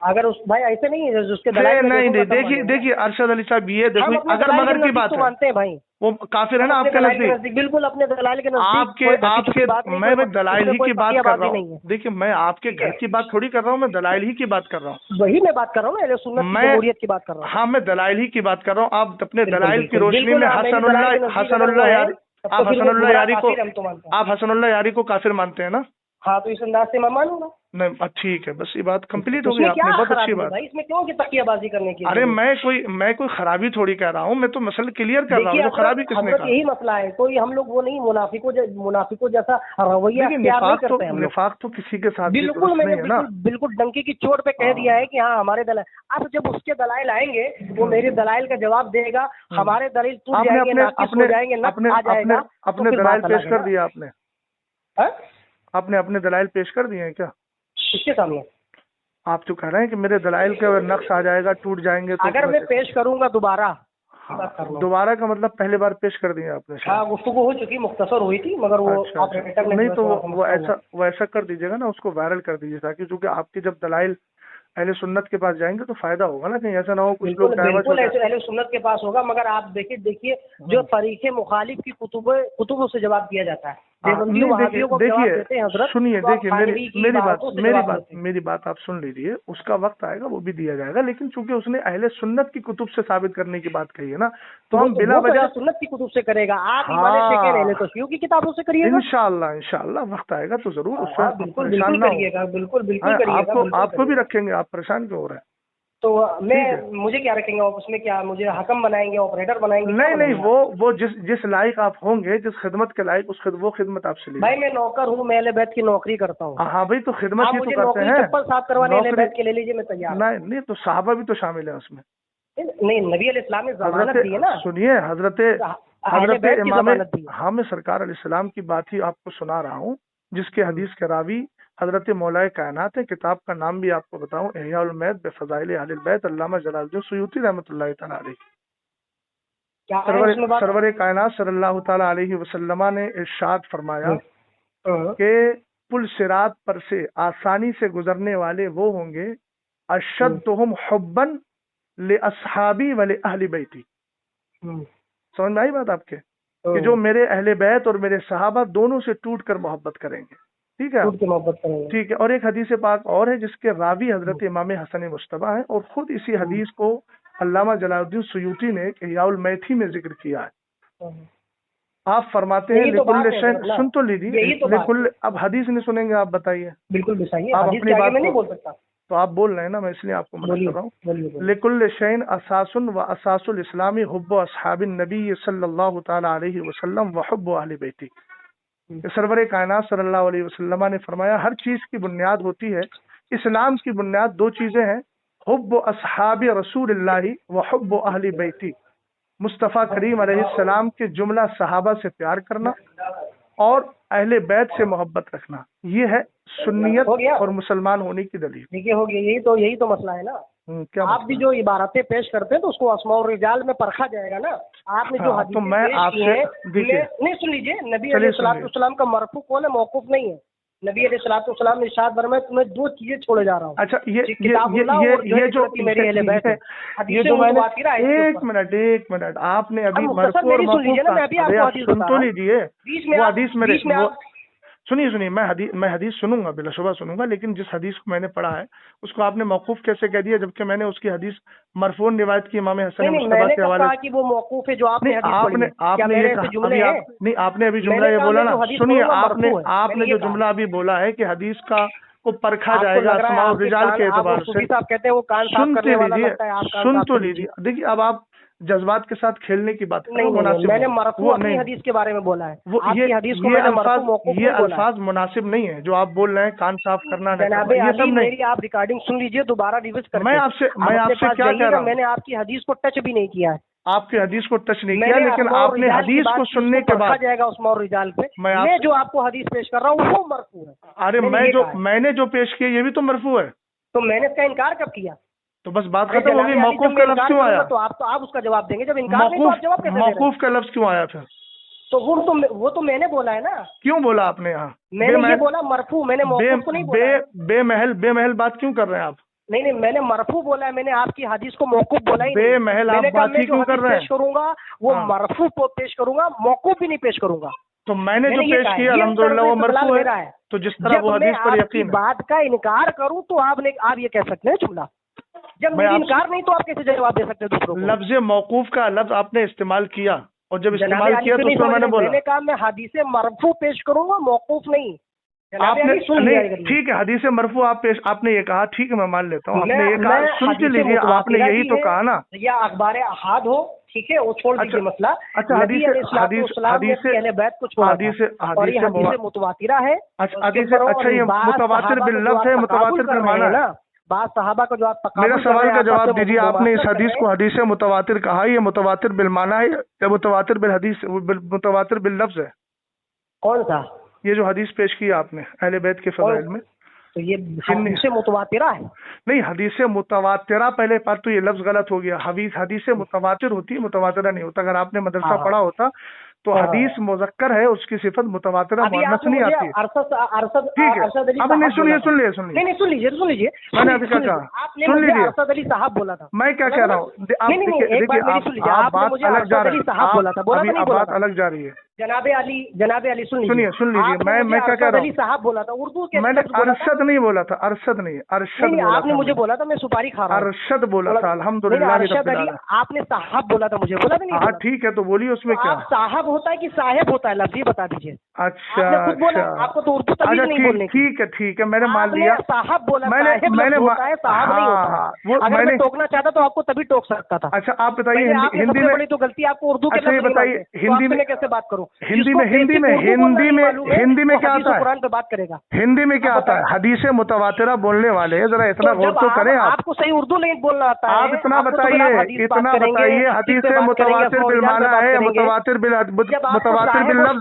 अगर उस भाई ऐसे नहीं है उसके दलाइल में नहीं, देखूंगा तब देखिए मानेंगे। देखिए अरशद अली साहब, ये हम देखो, अपने अगर दलाइल के मगर की नजदीक बात तो है, मानते हैं भाई। वो काफिर है ना हम अपने आपके दलाइल के नजदीक? नजदीक, बिल्कुल अपने दलाइल के नजदीक आपके कोई आपके झूठी बात नहीं, मैं कोई दलाइल ही कोई की बात कर पतियाबाजी रहा नहीं हूँ। है। देखिए, मैं आपके घर की बात थोड़ी कर रहा हूँ, मैं दलाइल ही की बात कर रहा हूँ। वही मैं बात कर रहा हूँ ना, अहले सुन्नत की जमहूरियत की बात कर रहा हूँ। हाँ, मैं दलाइल ही की बात कर रहा हूँ। आप अपने बिल्कुल, दलाइल की बिल्कुल, रोशनी बिल्कुल, में हाँ, मेरी दलाइल के नजदीक अगर वो हसनुल्लाह है, यारी, तब तो आप फिर वो हसनुल्लाह गुमराह यारी को, काफिर हम तो मानते हैं। आप हसनुल्लाह यारी को काफिर मानते हैं ना? हाँ, तो इस अंदाज से मैं मानूंगा। नहीं, ठीक है, बस ये बात कंप्लीट हो गई। इसमें क्या आपने बहुत अच्छी खराबी है बात। भाई? इसमें क्यों की तकियाबाजी करने की? अरे मैं कोई खराबी थोड़ी कह रहा हूँ, मैं तो मसल क्लियर कर रहा हूँ, जो खराबी किसने कहा? यही मसला है, कोई हम लोग वो नहीं, मुनाफिकों जैसा रवैया देखिए, इख्तियार नहीं करते हम लोग। निफाक तो किसी के साथ भी बिल्कुल, दुरुस्त मैंने नहीं है ना। बिल्कुल डंके की चोट पे कह दिया है कि हाँ हमारे दलाइल। अब जब उसके दलाइल आएंगे, वो मेरे दलाइल का जवाब देगा, हमारे दलील टूट जाएंगे, नाकिस हो जाएंगे, नक्स आ जाएगा, तो अपने फिर दलाइल बात पेश अलग है कर ना। दिया आपने? हाँ? आपने अपने दलाइल पेश कर दिए हैं क्या? किसके सामने? आप जो कह रहे हैं कि मेरे दलाइल के अगर नक्श आ जाएगा, टूट जाएंगे, तो अगर मैं पेश करूंगा दोबारा, दोबारा का मतलब पहले बार पेश कर दिए आपने शायद। हाँ, गुफ्तगू हो चुकी, मुख्तसर हुई थी, मगर वो अच्छा, ऑपरेटर ने नहीं, तो जो है, वो ऐसा कर दीजिएगा ना, उसको वायरल कर दीजिए, ताकि चूंकि आपके जब दलाइल अहले सुन्नत के पास जाएंगे तो फायदा होगा ना, कहीं ऐसा ना हो कुछ लोग डाइवर्ट हो बिल्कुल जाए। ऐसे अहले सुन्नत के पास होगा, मगर आप देखिए जो तरीके मुखालिफ की कुतुबों से जवाब दिया जाता है, देवबंदियों वहाबियों को जवाब देते हैं हजरत। सुनिए, तो आप देखिए, खानवी की बातों से जवाब देते हैं। मेरी बात आप सुन लीजिए, उसका वक्त आएगा वो भी दिया जाएगा, लेकिन चूंकि उसने अहले सुन्नत की कुतुब से साबित करने की बात कही है ना, तो हम बिला वजह सुन्नत की कुतुब से करेगा। आप हाँ, ईमान शेख अहले तशय्युह की किताबों से करिएगा। इंशाअल्लाह वक्त आएगा तो जरूर, उससे हाँ, बिल्कुल परेशान बिल्कुल ना हो। करिएगा, बिल्कुल बिल्कुल हाँ, करिएगा। आपको भी रखेंगे, आप परेशान क्यों हो रहे हैं? तो मुझे क्या रखेंगे आप उसमें? क्या मुझे हकम बनाएंगे, ऑपरेटर बनाएंगे? नहीं, वो जिस लायक आप होंगे, जिस खिदमत के लायक, वो खिदमत आपसे लीजिए। भाई मैं नौकर हूँ, मैं अहले बैत की नौकरी करता हूँ। हाँ भाई, तो खिदमत ही तो मुझे करते नौकरी हैं। चप्पल साफ करवाने अहले बैत के ले लीजिए, मैं तैयार हूँ। नहीं, तो साहबा भी तो शामिल है उसमें। नहीं, नबी अलैहिस्सलाम ने जमानत दी है ना। सुनिए, हजरत इमाम, हाँ, मैं सरकार अलैहिस्सलाम की बात ही आपको सुना रहा हूँ, जिसके हदीस के रावी हजरत मौलाए कायनात है। किताब का नाम भी आपको बताऊं, इह्याउल मौत बिफ़ज़ाइल अहलिल बैत, अल्लामा जलालुद्दीन सुयूती रहमतुल्लाहि तआला अलैह। सरवर कायनात सल्लल्लाहु तआला अलैहि वसल्लम ने इरशाद फरमाया कि पुल सिरात पर से आसानी से गुजरने वाले वो होंगे अशद्दुहुम हुब्बन ले अस्हाबी व ले अहली बैती। समझ में आई बात आपके? कि जो मेरे अहले बैत और मेरे सहाबा दोनों से टूट कर मोहब्बत करेंगे। ठीक है, ठीक है। और एक हदीस पाक और है जिसके रावी हजरत इमाम हसन मुश्तबा है, और खुद इसी हदीस को अल्लामा जलालुद्दीन सुयूती ने इह्याउल मैथी में जिक्र किया है। आप फरमाते हैं लिकुल्ल शैइन, सुन तो लीजिए, लिकुल्ल, अब हदीस नहीं सुनेंगे आप बताइए? बिल्कुल बताइए, आप अपनी बात मैं नहीं बोल सकता। तो आप बोल रहे हैं ना, मैं इसलिए आपको मदद कर रहा हूँ। बोलिए। लिकुल्ल शैइन असासुन व असासुल इस्लामी हुब्बु अस्हाबिन नबी सल्लल्लाहु तआला अलैहि वसल्लम व हुब्बु अहले बैती। सरवर कायनात सल्लल्लाहु अलैहि वसल्लम ने फरमाया हर चीज की बुनियाद होती है, इस्लाम की बुनियाद दो चीजें हैं, हुब्बु अस्हाबि रसूलिल्लाहि व हुब्बु अहले बैती। मुस्तफ़ा करीम अलैहिस्सलाम के जुमला सहाबा से प्यार करना और अहले बैत से मोहब्बत रखना, ये है सुन्नियत और मुसलमान होने की दलील। देखिए हो गया, यही तो मसला है ना। क्या आप भी जो इबारतें पेश करते हैं तो उसको अस्माउ रिजाल में परखा जाएगा ना। आपने जो हदीसें तो मैं पेश की आपसे हैं, देखिए, नहीं सुन लीजिए, नबी अलैहिस्सलाम का मरफू कौन है, मौकूफ नहीं है। नबी अलैहिस्सलाम ने इरशाद फरमाया तुम्हें दो चीजें छोड़े जा रहा हूँ। अच्छा ये जो मेरी अहले बैत है, ये जो मैंने एक मिनट आपने अभी मरफू और मौकूफ सुन तो लीजिए, वो हदीस मेरे सुनिए मैं हदीस सुनूंगा, बिलाशुबा सुनूंगा, लेकिन जिस हदीस को मैंने पढ़ा है उसको आपने मौकूफ कैसे कह दिया, जबकि मैंने उसकी हदीस मरफून रिवायत की इमाम हसन मुस्तफा के हवाले से। वो मौकूफ है जो आपने आपने ये कहा, नहीं आपने अभी जुमला ये बोला ना, सुनिए आपने जो जुमला अभी बोला है कि हदीस का को परखा जाएगा अस्माउ रिजाल के एतबार से, कहते हैं वो कान साफ करने वाला लगता है। सुन तो लीजिए। देखिए अब आप जज्बात के साथ खेलने की बात नहीं, मैंने मरफू अपनी हदीस के बारे में बोला है। वो ये अल्फाज मुनासिब नहीं है जो आप बोल रहे हैं, कान साफ करना ये सब नहीं। मेरी आप रिकॉर्डिंग सुन लीजिए दोबारा रिविज करके। मैं आपसे क्या कह रहा हूँ, मैंने आपकी हदीस को टच भी नहीं किया है। आपकी हदीस को टच नहीं किया, लेकिन आपने हदीस को सुनने के बाद जाएगा उस्माउ रिजाल पे। मैं जो आपको हदीस पेश कर रहा हूँ वो मरफू है। अरे मैंने जो पेश किया ये भी तो मरफू है, तो मैंने इसका इनकार कब किया? तो बस बात खत्म हो गई। मौकूफ का लफ्ज क्यों आया? तो आप उसका जवाब देंगे। जब इनकार नहीं तो आप जवाब कैसे दे रहे हैं? मौकूफ का लफ्ज क्यों आया फिर? तो वो तो मैंने बोला है ना। क्यों बोला आपने? यहाँ मैंने ये बोला मरफू, मैंने मौकूफ को नहीं बोला। बेमहल बात क्यों कर रहे हैं आप? नहीं मैंने मरफू बोला है, मैंने आपकी हदीस को मौकूफ बोला ही नहीं। बेमहल आप बात ही क्यों कर रहे हैं? पेश करूंगा वो मरफू पेश करूंगा, मौकूफ भी नहीं पेश करूंगा। तो मैंने जो पेश किया अल्हम्दुलिल्लाह वो मरफू है। तो जिस तरह वो हदीस पर यकीन बात का इनकार करूं तो आप ये कह सकते हैं जुमला। जब मेरी इनकार नहीं तो आप कैसे जवाब दे सकते हैं दूसरों को? लफ्ज मौकूफ का लफ्ज आपने इस्तेमाल किया और जब इस्तेमाल किया तो उसको मैंने कहा मैं हदीसे मरफू पेश करूंगा, मौकूफ नहीं। आपने नहीं, ठीक है हदीसे मरफू आपने ये कहा, ठीक है मैं मान लेता हूँ, आपने ये कहा, सुन के लीजिए, आपने यही तो कहा ना, या अखबार अहाद हो, ठीक है वो छोड़ दीजिए मसला। अच्छा हदीस मुतवातिरा है। अच्छा ये मुतवातिर बिल लफ्ज है, मुतवातिर बिल माना है। बात सहाबा का जो मेरा सवाल का जवाब दीजिए। आपने इस हदीस को हदीस मुतवातिर कहा, ये मुतवातिर बिल माना है या मुतवातिर बिल हदीस, मुतवातिर बिल लफ्ज है? कौन सा? ये जो हदीस पेश की आपने अहले बैत के फज़ाइल में, तो ये हदीस मुतवातिरा है? नहीं हदीस मुतवातिरा, पहले बात तो ये लफ्ज गलत हो गया। हदीस मुतवातिर होती है, मुतवातिरा नहीं होता। अगर आपने मदरसा पढ़ा होता तो हदीस मुज़क्कर है, उसकी सिफत मुतवातिरा मुअन्नस नहीं आती। ठीक है, अब नहीं सुन लीजिए मैंने अभी क्या कहा, सुन लीजिए। अरशद अली साहब बोला था। मैं क्या कह रहा हूँ, देखिए आप बात अलग जा रही है, बात अलग जा रही है। जनाबे अली सुन लीजिए। मैं क्या कह रहा हूँ, साहब बोला था उर्दू के। मैंने अरशद नहीं बोला था, अरशद नहीं, अरशद बोला था। आपने मुझे बोला था, मैं सुपारी खा रहा हूँ। अरशद बोला था, अल्हम्दुलिल्लाह। आपने साहब बोला था, मुझे बोला था नहीं? हाँ ठीक है, तो बोलिए उसमें क्या। साहब होता है कि साहेब होता है, लफ्ज़ ये बता दीजिए। अच्छा आपको तो उर्दू तमीज़ नहीं बोलने की। ठीक है मैंने मान लिया। साहब बोला, मैंने साहब नहीं होता। अगर मैं टोकना चाहता तो आपको तभी टोक सकता था। अच्छा आप बताइए हिंदी में तो गलती आपको उर्दू के लफ्ज़ बताइए, हिंदी में कैसे बात करूँ? हिंदी में क्या आता है? कुरान पे बात करेगा। हिंदी में क्या आता है? हदीस मुतवातिरा बोलने वाले जरा इतना गौर तो करें। आपको सही उर्दू नहीं बोलना आता है। आप इतना बताइए हदीस मुतवातिर बिल माना है, मुतवातिर बिल लफ्ज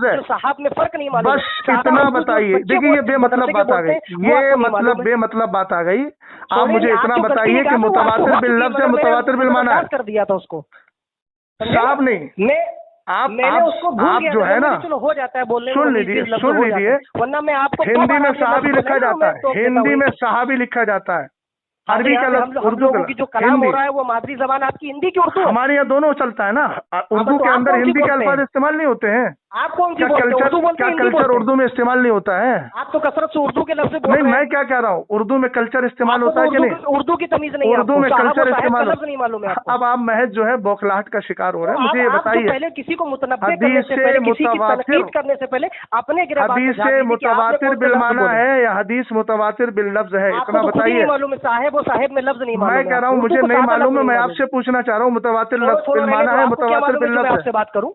है। साहब में फर्क नहीं मालूम। बस इतना बताइए। देखिए ये बेमतलब बात आ गई, ये मतलब बेमतलब बात आ गई। आप मुझे इतना बताइए कि मुतवातिर बिल लफ्ज है, मुतवातिर बिल माना है। कर दिया था उसको साहब नहीं, आप जो है ना, चलो हो जाता है बोलने। सुन लीजिए वरना मैं आपको हिंदी में साहबी लिखा जाता है, हिंदी में साहबी लिखा जाता है। अरबी का लफ्ज, उर्दू का जो कलाम हो रहा है वो मादरी जबान आपकी हिंदी की उर्दू? हमारे यहाँ दोनों चलता है ना। उर्दू के अंदर हिंदी के अल्फाज इस्तेमाल नहीं होते हैं। आप कौन सी क्या बोलते हैं? कल्चर, उर्दू बोलते क्या हैं, हिंदी कल्चर बोलते हैं? उर्दू में इस्तेमाल नहीं होता है? आप तो कसरत से उर्दू के लफ्ज बोल नहीं, रहे मैं हैं। क्या कह रहा हूँ, उर्दू में कल्चर इस्तेमाल आपको होता है कि नहीं? उर्दू की तमीज नहीं है उर्दू आपको। में साहब कल्चर और साहेब इस्तेमाल का लफ्ज नहीं मालूम है आपको। अब आप महज जो है बौखलाहट का शिकार हो रहे हैं। मुझे ये आप जो बताइए, पहले किसी को मुतनब्बे करने हदीस से से पहले, किसी की मुतवातिर, तनकीद करने से पहले अपने गिरबान में हदीस झाँक से लीजिए कि आपने मुतवातिर कौन से बिल लफ्ज माना बोले। है या हदीस मुतवातिर बिल लफ्ज है, आपको इतना तो खुद ही बताइए। नहीं मालूम है, साहेब और साहेब में लफ्ज नहीं मालूम मैं है। कह रहा हूँ उर्दू मुझे को नहीं सादा लफ्ज मालूम है, नहीं मैं मालूम। आपसे पूछना चाह रहा हूँ मुतवातिर छोड़ो छोड़ो रहने माना दो। है, आपको क्या मुतवातिर मालूम है बिल कि मैं लफ्ज आपसे है। बात करूं?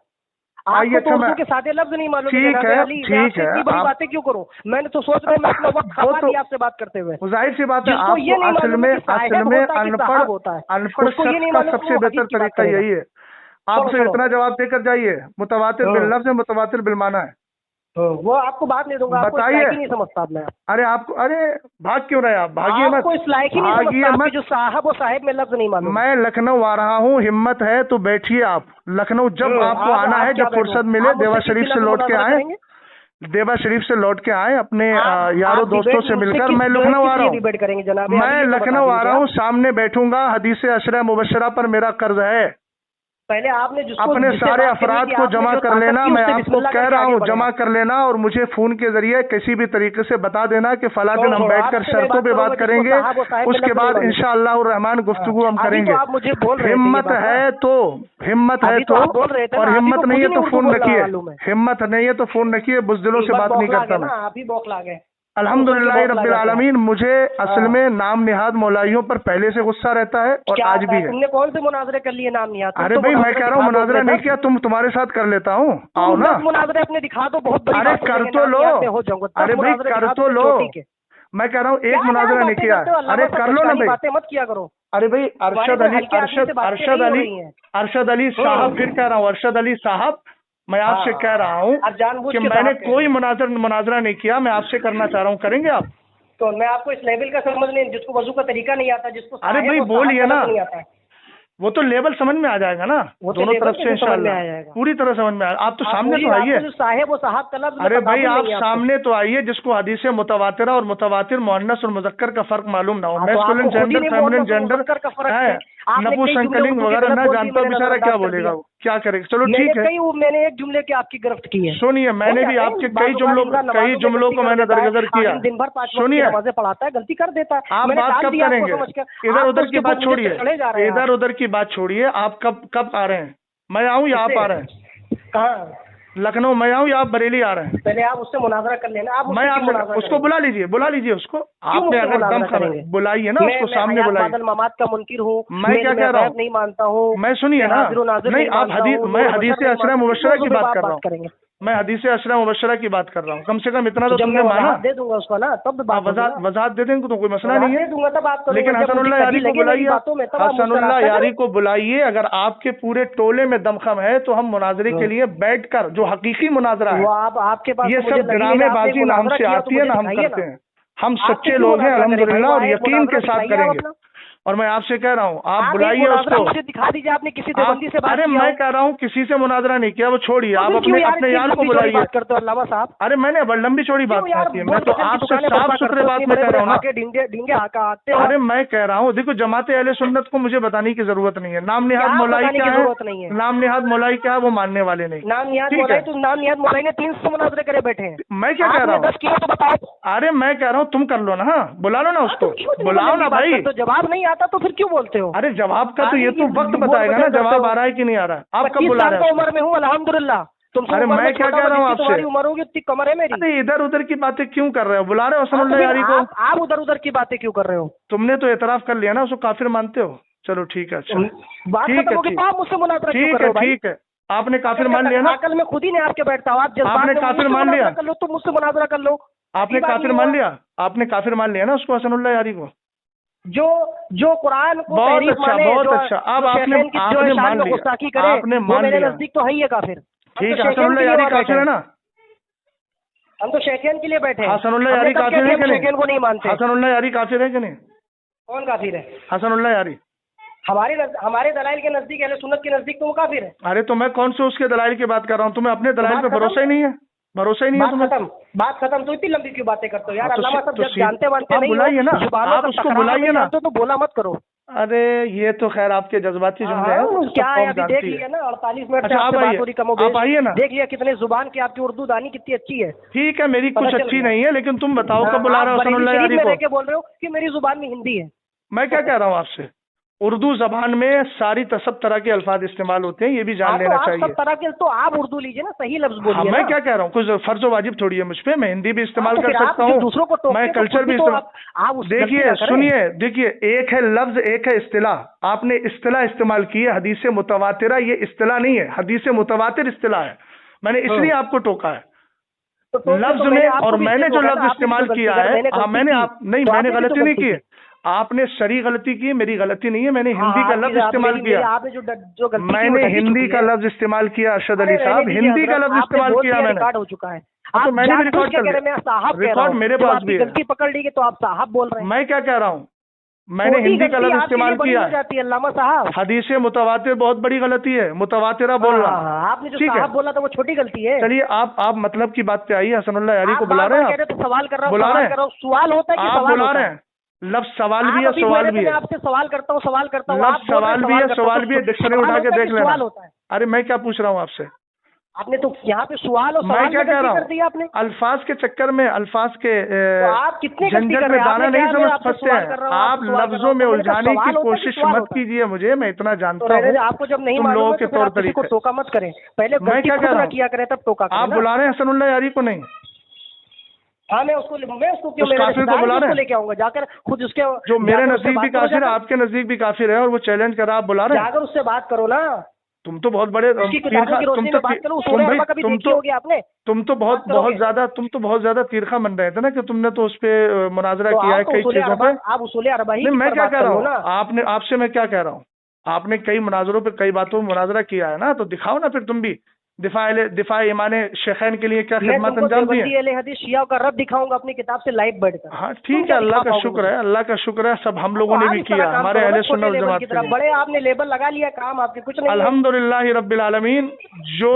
आइए, आपको अच्छा तो मैं, उर्दू के सादे लफ्ज नहीं मालूम है ठीक जनाब है, अली। मैं ठीक आपसे है, इतनी बड़ी आप बातें क्यों करूं? मैंने तो सोच रहा हूं मैं अपना वक्त वो खपा तो दिया आपसे बात करते हुए। जाहिर सी बात है, जिसको ये आपको नहीं असल मालूम है में कि साहेब होता है कि अनपढ़ साहब होता है, अनपढ़ उसको ये नहीं शख्स का मालूम कि सबसे वो बेहतर हदीस की बात तरीका करेगा। यही है। छोड़ो आपसे छोड़ो। इतना जवाब देकर जाइए, मुतवातिर बिल लफ्ज है, मुतवातिर बिल माना है। वो आपको बात नहीं दूंगा। आपको इस बताइए। लायक ही नहीं समझता अब मैं। अरे आपको, अरे भाग क्यों रहे आप? भागिए मत, आपको इस लायक ही नहीं भागिए समझता आपके मत। जो साहब और साहेब में लफ्ज नहीं मालूम। मैं लखनऊ आ रहा हूँ, हिम्मत है तो बैठिए आप। लखनऊ जब आपको आना है, जब फुर्सत मिले, देवा शरीफ से लौट के आए, देवा शरीफ से लौट के आए अपने यारों दोस्तों से मिलकर। मैं लखनऊ आ रहा हूँ, डिबेट करेंगे जनाब। मैं लखनऊ आ रहा हूँ, सामने बैठूंगा। हदीस अशरा मुबशरा पर मेरा कर्ज है। पहले आपने अपने सारे अफराद को जमा कर लेना। मैं आपको कह रहा हूँ जमा कर लेना, और मुझे फोन के जरिए किसी भी तरीके से बता देना कि फला दिन हम बैठकर शर्तों पे बात करेंगे। उसके बाद इंशाअल्लाह रहमान गुफ्तगू हम करेंगे। हिम्मत है तो, हिम्मत है तो, और हिम्मत नहीं है तो फोन रखिए। हिम्मत नहीं है तो फोन रखिए। बुज़दिलों से बात नहीं करता मैं। आप ही बौखला गए। अल्हम्दुलिल्लाह रब्बिल आलमीन। मुझे असल में नाम निहाद मौलाइयों पर पहले से गुस्सा रहता है और आज भी है। तुमने कौन से मुनाजरे कर लिए नाम निहाद? अरे भाई मैं कह रहा हूँ मुनाजरा नहीं किया, तुम्हारे साथ कर लेता हूँ, आओ ना। मुनाजरे अपने दिखा दो, बहुत बड़ी अरे बात कर है, तो लो। हो जाऊंगा। अरे भाई कर तो लो। मैं कह रहा हूँ एक मुनाजरा नहीं किया। अरे कर लो ना भाई, बातें मत किया करो। अरे भाई अरशद अली साहब, फिर कह रहा हूँ अरशद अली साहब, मैं आपसे कह रहा हूँ कि मैंने कोई मुनाजरा नहीं किया। मैं आपसे करना चाह रहा हूँ, करेंगे आप? तो मैं आपको इस लेवल का समझ नहीं, जिसको वजू का तरीका नहीं आता, जिसको अरे भाई बोलिए ना, वो तो लेवल समझ में आ जाएगा ना दोनों तरफ से इंशाल्लाह, पूरी तरह समझ में आप तो सामने तो आइए। साहेब और साहब का लफ्ज, अरे भाई आप सामने तो आइए। जिसको हदीस मुतवातिरा और मुतवातिर मुअन्नस और मुज़क्कर का फर्क मालूम ना हो, मैस्कुलिन जेंडर, फेमिनिन जेंडर है, नपुंसकलिंग वगैरह ना जानता हो, बेचारा क्या बोलेगा वो, क्या करेगा? चलो ठीक है, मैंने एक जुमले की आपकी गिरफ्त की है। सुनिए, मैंने भी आपके कई जुमलों को मैंने दरगुजर किया। दिन भर 5 सुनिए, नमाज़ें पढ़ाता है, गलती कर देता है। आप बात कब करेंगे? इधर उधर की बात छोड़िए, इधर उधर की बात छोड़िए। आप कब आ रहे हैं? मैं आऊँ या आप आ रहे हैं? कहाँ? लखनऊ मैं आऊँ या आप बरेली आ रहे हैं? पहले आप उससे मुनाजरा कर लेना। आप मैं आपसे उसको बुला लीजिए उसको। आपने अगर दम कर बुलाइए ना उसको, सामने बुलाइए। बादल ममाद का मुनकिर हूँ मैं क्या कह रहा हूँ, नहीं मानता हूँ मैं सुनिए ना, नहीं आप मैं हदीस अशरा मुबशरा की बात कर रहा हूँ। मैं हदीस अशरा मुबशरा की बात कर रहा हूँ। कम से कम इतना तो तुमने माना। दे दूंगा उसको ना, तब वजाहत दे देंगे तो कोई मसला नहीं है। दूंगा तब आप, लेकिन हसनुल्लाह यारी को बुलाइए, हसनुल्लाह यारी को बुलाइए। अगर आपके पूरे टोले में दमखम है तो हम मुनाजरे के लिए बैठकर, जो हकीकी मुनाजरा है, आपके पास ये सब ड्रामेबाजी ना हमसे आती है ना हम करते हैं। हम सच्चे लोग हैं अल्हम्दुलिल्लाह, और यकीन के साथ करेंगे। और मैं आपसे कह रहा हूँ आप बुलाइए उसको। मुझे दिखा दीजिए आपने किसी देवबंदी से बात अरे किया? मैं कह रहा हूँ किसी से मुनाजरा नहीं किया, वो छोड़िए। आप अपने यार को बुलाइए। बात करते हो अल्लामा साहब? अरे मैंने बड़ी लंबी चौड़ी बात की है, मैं तो आपसे साफ सुथरे बात में कह रहा हूँ ना। अरे मैं कह रहा हूँ देखो, जमाते अहले सुन्नत को मुझे बताने की जरूरत नहीं है। नाम निहाद मौलाई क्या है, नाम निहाद मौलाई क्या है, वो मानने वाले नहीं। नाम निहाद मौलाई ने 300 मुनाजरे करे बैठे हैं। मैं क्या कह रहा हूँ, 10 किलो तो बताओ। अरे मैं कह रहा हूँ तुम कर लो ना, बुला लो ना उसको, बुलाओ ना भाई। तो जवाब नहीं आता तो फिर क्यों बोलते हो? अरे जवाब का तो ये तो वक्त बताएगा ना, जवाब आ रहा है कि नहीं आ रहा है। आप कब बुला रहे हैं? उम्र में हूँ अल्हम्दुलिल्लाह। अरे मैं क्या कह रहा हूँ आपसे, उम्र होगी उतनी कमर है मेरी। अरे इधर उधर की बातें क्यों कर रहे हो? बुला रहे हो हसनुल्लाह यारी को। आप उधर उधर की बातें क्यों कर रहे हो? तुमने तो एतराफ कर लिया ना, उसको काफिर मानते हो। चलो ठीक है, अच्छा बात खत्म होगी तो आप मुझसे मुनाजरा क्यों कर रहे हो भाई? ठीक है, आपने काफिर मान लिया ना। अकल में खुद ही नहीं आपके बैठता हूँ। आप आपने काफिर मान लिया, कर लो तो मुझसे मुनाजरा कर लो। आपने काफिर मान लिया, आपने काफिर मान लिया ना उसको, हसनुल्लाह यारी को। जो कुरान को बहुत अच्छा, बहुत अच्छा। अब आपने मान लिया, आपने मान लिया, नजदीक तो है ही है काफिर। ठीक है, हसनुल्लाह यारी काफिर है ना। हम तो शैखियन के लिए बैठे हैं। हसनुल्लाह यारी काफिर है कि नहीं? शैखियन को नहीं मानते। हसनुल्लाह यारी काफिर है कि नहीं? कौन काफिर है? हसनुल्लाह यारी। हमारे दलाइल के नजदीक, अहले सुन्नत के नजदीक तो वो काफिर है। अरे तो मैं कौन से उसके दलाइल की बात कर रहा हूँ? तुम्हें अपने दलाइल पे भरोसा ही नहीं है, भरोसा ही नहीं है तुम्हें। बात खत्म। तो इतनी लंबी क्यों बातें करते हो यार? तो अल्लामा सब जब जानते वानते नहीं, बुलाइए ना, आप उसको बुलाइए ना। तो बोला मत करो। अरे ये तो खैर आपके जज्बाती जुमले हैं, वो क्या सब है, कौम अभी जानती देख है। लिया ना 48 मिनट से अच्छा, आपसे आप बात आइए, हो रही कमो आप आइए ना। देख लिया कितने जुबान की आपकी उर्दू दानी कितनी अच्छी है। ठीक है, मेरी पता कुछ चल अच्छी गया। नहीं है, लेकिन तुम बताओ कब बुला रहे हो आप बरेली हसनुल्लाह शरीफ यारी में को? रह के बोल रहे हो कि मेरी जुबान में हिंदी है। मैं क्या कह रहा हूँ आपसे, उर्दू जबान में सब तरह के अल्फाज इस्तेमाल होते हैं, ये भी जान हाँ, तो लेना आप सब चाहिए। तरह के, तो आप उर्दू लीजिए ना, सही लफ्ज हाँ, बोलिए मैं ना। क्या कह रहा हूँ, कुछ फर्ज वाजिब थोड़ी है मुझ पे, मैं हिंदी भी इस्तेमाल तो कर फिर आप सकता जब हूँ, दूसरों को टोकते मैं हैं तो कल्चर खुद भी भी तो इस्तेमाल। आप उस गलती देखिए ना करें। सुनिए, देखिए, एक है लफ्ज, एक है इस्तिलाह। आपने इस्तिलाह इस्तेमाल की है, हदीस मुतवातिरा, ये इस्तिलाह नहीं है, हदीस मुतवातिर इस्तिलाह है। मैंने इसलिए आपको टोका है तो टोक के लफ्ज तो में, मैंने आपको और भी मैंने इसलिए जो टोका लफ्ज ना, आपने भी इस्तेमाल तो गलती किया करी, है, मैंने हाँ, गलती मैंने की, नहीं, तो मैंने आपने भी तो गलती नहीं गलती की। आपने शरी गलती की, मेरी गलती नहीं है, मैंने हिंदी का लफ्ज इस्तेमाल किया। आपने जो गलती की वो मैंने ढकी हिंदी चुकी का है। लफ्ज इस्तेमाल किया अरशद अली अरे साहब, रहने दीजिए हिंदी का हजरत, लफ्ज आपने इस्तेमाल बोल किया दिया, मैंने। रिकॉर्ड हो चुका है। हाँ, तो आप मैंने भी जानबूझ रिकॉर्ड के कर कह रहे हैं, दिया, मैं साहब कह रहा रिकॉर्ड हूँ। मेरे जब पास आपकी भी है। गलती पकड़ ली तो आप साहब बोल रहे हैं। मैं क्या कह रहा हूँ, मैंने छोटी हिंदी का गलती लफ्ज आपके लिए इस्तेमाल बड़ी किया हो है। जाती है अल्लामा साहब। हदीस मुतवातिर बहुत बड़ी गलती है, मुतवातिरा बोलना। आपने जो ठीक है, साहब बोला था वो छोटी गलती है। चलिए आप मतलब की बात पे आइए, हसनुल्लाह यारी को आप बुला बार रहे बार हैं? कह रहे आप तो सवाल कर रहा हूँ, बुला सवाल रहे कर हैं? रहा हूँ, सवाल होता है कि आप सवाल बुला होता रहे है? हैं, लफ्ज सवाल भी आप है, अभी सवाल मेरे भी से, मैं है, आपसे सवाल करता हूँ, सवाल करता हूँ, लफ्ज आप बोल रहे हैं सवाल भी है, करता हूँ, सवाल भी है, तो डिक्शनरी सवाल उठा के होता है देख कि लेना। सवाल होता है? अरे मैं क्या पूछ रहा हूँ आपसे, आपने तो यहाँ पे सवाल और मैं सवाल क्या में कह गलती रहा कर दी हूँ, आपने। अल्फाज के चक्कर में, अल्फाज के तो आप कितनी गलती झंझट कर में रहे हैं? दाना आपने नहीं क्या, समझ मैं आपसे सकते सवाल कर हैं रहा हूँ, आप, आपसे सवाल कर रहा लफ्जों हूँ, में तो मैंने कहा उलझाने की सवाल होता है कि कोशिश सवाल मत होता है? कीजिए मुझे, मैं इतना तो जानता रहने हूँ दे, आपको जब नहीं तुम मालूम लोगों है के तो फिर तौर आप किसी को तरीके। टोका मत करें, पहले मैं गलती क्या खुद कह रहा ना हूँ, किया करें तब टोका करें आप ना। बुला रहे हैं हसनुल्लाह यारी को? नहीं, हाँ, मैं उसको क्यों, उस मेरा काफिर को रिश्तेदार बुला है, रहे उसको हैं लेके आऊंगा जाकर, खुद उसके जो मेरे जाकर उससे नजदीक भी बात करो, काफिर है, जाकर आपके नजदीक भी काफिर है, और वो चैलेंज कर रहा, आप बुला रहे हैं? जाकर उससे बात करो ना, तुम तो बहुत बड़े उसकी तीरखा, किताबों की रोशनी में बात करो। तुम सूरह भाई, अरबा कभी देखी होगी आपने? तुम तो बहुत बात करोगे? बहुत ज्यादा, तुम तो बहुत ज्यादा तीरखा बन रहे थे ना, कि तुमने तो उस पे मुनाजरा तो किया है आप तो कई उसूले चीजों अरबा, पे। आप उसूले अरबा ही नहीं, मैं पर क्या बात कह कर रहा लो हूँ, ना। आपने, आपसे मैं क्या कह रहा हूँ, आपने कई मुनाजरों पे, कई बातों में मुनाजरा किया है ना, तो दिखाओ ना फिर तुम भी, दिफा ईमान शेखैन के लिए क्या मैं खिदमत तुमको अंजाम दी देवबंदी है। अहले हदीस शिया का रद्द दिखाऊंगा अपनी किताब से लाइव बैठकर। हाँ तुम ठीक है, क्या अल्लाह दिखा का पाओगे शुक्र मुझे? है, अल्लाह का शुक्र है, सब हम लोगों तो ने आप भी इस तरह किया, काम हमारे करो ना, अहले छोटे सुन्नत वल लेवल जमात की के तरह। लिए। बड़े आपने लेबल लगा लिया, काम आपके कुछ नहीं है। अल्हम्दुलिल्लाह रब्बिल आलमीन, जो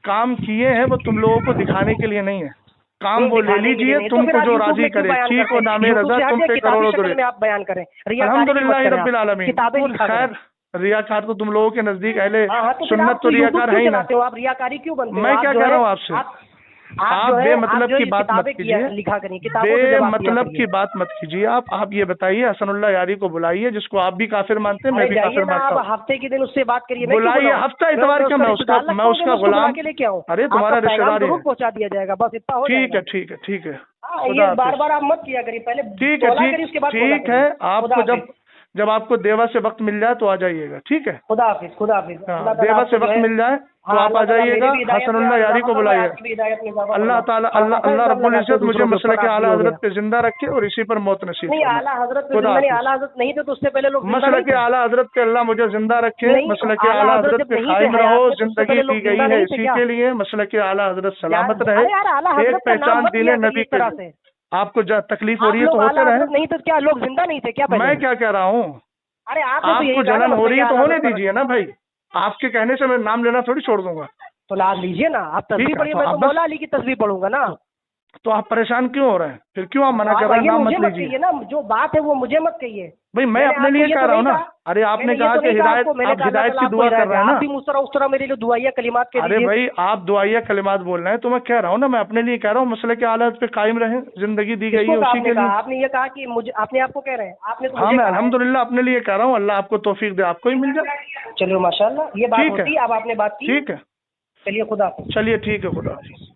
काम किए हैं वो तुम लोगों को दिखाने के लिए नहीं है, काम वो ले दिखाने के लिए लीजिए, नहीं, तो फिर तुमको आप जो यूट्यूब राजी में क्यों करे, बयान ठीक करते हो हैं? नामे यूट्यूब रजा, से हट तुम जाए, पे किताबी करोड़ों शक्ल दुरे। में आप बयान करें, रियाकारी मत अल्हम्दुलिल्लाह करें, रब्बिल आप आलमीन, किताबें लिखा करें। खैर, रियाकार तो तुम लोगों के नजदीक अहले हाँ, तो फिर सुन्नत आप तो यूट्यूब रियाकार है क्यों ही ना। चलाते हो? आप रियाकारी क्यों बनते हो? मैं आप क्या जो कह है, रहा हूँ आपसे, आप जो है, बेमतलब की बात मत किताबें कीजिए, लिखा करिए, किताबों से जवाब दिया बेमतलब करिए। की बात मत कीजिए। आप ये बताइए, हसनुल्लाह यारी को बुलाइए, जिसको आप भी काफिर मानते हैं, मैं अरे भी जाइए काफिर ना, मानता आप हूँ। हफ्ते के दिन उससे बात करिए, मैं क्यों बुलाइए, बुलाऊं? हफ्ता इतवार क्या, मैं उसका बुला गुलाम। के लेके आऊं? अरे आपका तुम्हारा पैगाम रिश्तेदार ही जरूर है। पहुंचा दिया जाएगा, बस इतना हो ठीक जाएगा। है, ठीक है, ठीक है, हाँ, खुदा ये बार हाफिज। बार आप मत किया करिए, पहले ठीक है, बोला करिए, उसके बाद बोला ठीक है, करिए। खुदा आपको हाफिज। जब आपको देवा से वक्त मिल जाए तो आ जाइएगा, ठीक है? खुदा हाफिज, खुदा हाफिज। हाँ, अल्लाह ताला देवा से आपको जो वक्त है, मिल जाए तो हाँ, आप आ अल्लाह ताला मेरी जाइएगा, भी हिदायत में हसनुल्लाह यारी को इजाफा बुलाइए। फरमाए, आपकी भी हिदायत में इजाफा अल्लाह फरमाए। ताला, हाँ, अल्लाह पता है अल्लाह सब रब्बुल लगाते हो इज्जत मुझे दूसरों के मसले ऊपर, के आप आला भी हो हजरत गया। पे जिंदा रखे और इसी पर मौत नसीब नहीं, फरमाए। आला हजरत पे खुदा जिंदा नहीं, हाफिज। आला हजरत नहीं थे तो उससे पहले लोग जिंदा मसले नहीं के थे। आला हजरत पे अल्लाह मुझे जिंदा रखे, नहीं, मसले के आला आला हजरत हजरत जब पे नहीं थे कायम हयात रहो, में, तो उससे जिंदगी पहले लोग दी गई जिंदा है नहीं थे इसी क्या? के लिए, मसले के आला हजरत सलामत रहे, अरे यार, आला एक हजरत का नाम पहचान मत लिया दीने करिए नबी इस के तरह लिए। से। आपको तकलीफ हो आप रही है लोग तो आला होते हजरत रहे। नहीं थे क्या? लोग जिंदा नहीं थे क्या पहले? मैं क्या कह रहा हूँ, अरे आपने तो यही आपको कहा ना, जलन हो मसले रही के है तो आला होने हजरत पर। दीजिए ना भाई, आपके कहने से मैं नाम लेना थोड़ी छोड़ दूंगा। तो ला लीजिए ना, आप ठीक तस्वीर है, पढ़िए, तो मैं आप तो बस, मौला अली की तस्वीर पढ़ूंगा ना। तो आप परेशान क्यों हो रहे हैं फिर, क्यों आप मना कर आप रहे हैं, आइए, नाम मुझे मत मत लीजिए कहिए ना, जो बात है वो मुझे मत कहिए। भाई, मैं मैंने अपने आपको लिए ये कह तो रहा हूँ नहीं ना। कहा। अरे आपने मैंने ये कहा तो कि नहीं कहा हिदायत, आपको, मैंने आप कहा अल्लाह हिदायत ताला की आपको दुआ हिदायत कर दे। रहे हैं आप ना। भी मुस्तरा मेरे लिए दुआइया कलिमात के अरे दीजिए। भाई, आप दुआइया कलिमात बोल रहे हैं तो मैं कह रहा हूँ ना, मैं अपने लिए कह रहा हूँ, मसले के हालात पे कायम रहे, जिंदगी दी गई है किसको कहा उसी आपने? के लिए। कहा आपने ये कहा कि मुझे, आपने आपको कह रहे हैं, आपने तो हाँ, मुझे मैं कहा है। अल्हम्दुलिल्लाह अपने लिए कह रहा हूँ, अल्लाह आपको तौफीक दे, आपको ही मिल जाए। चलो माशाल्लाह, ये बात ठीक है, होती है। अब आपने बात की, ठीक है, चलिए खुदा हाफिज। चलिए ठीक है, खुदा हाफिज।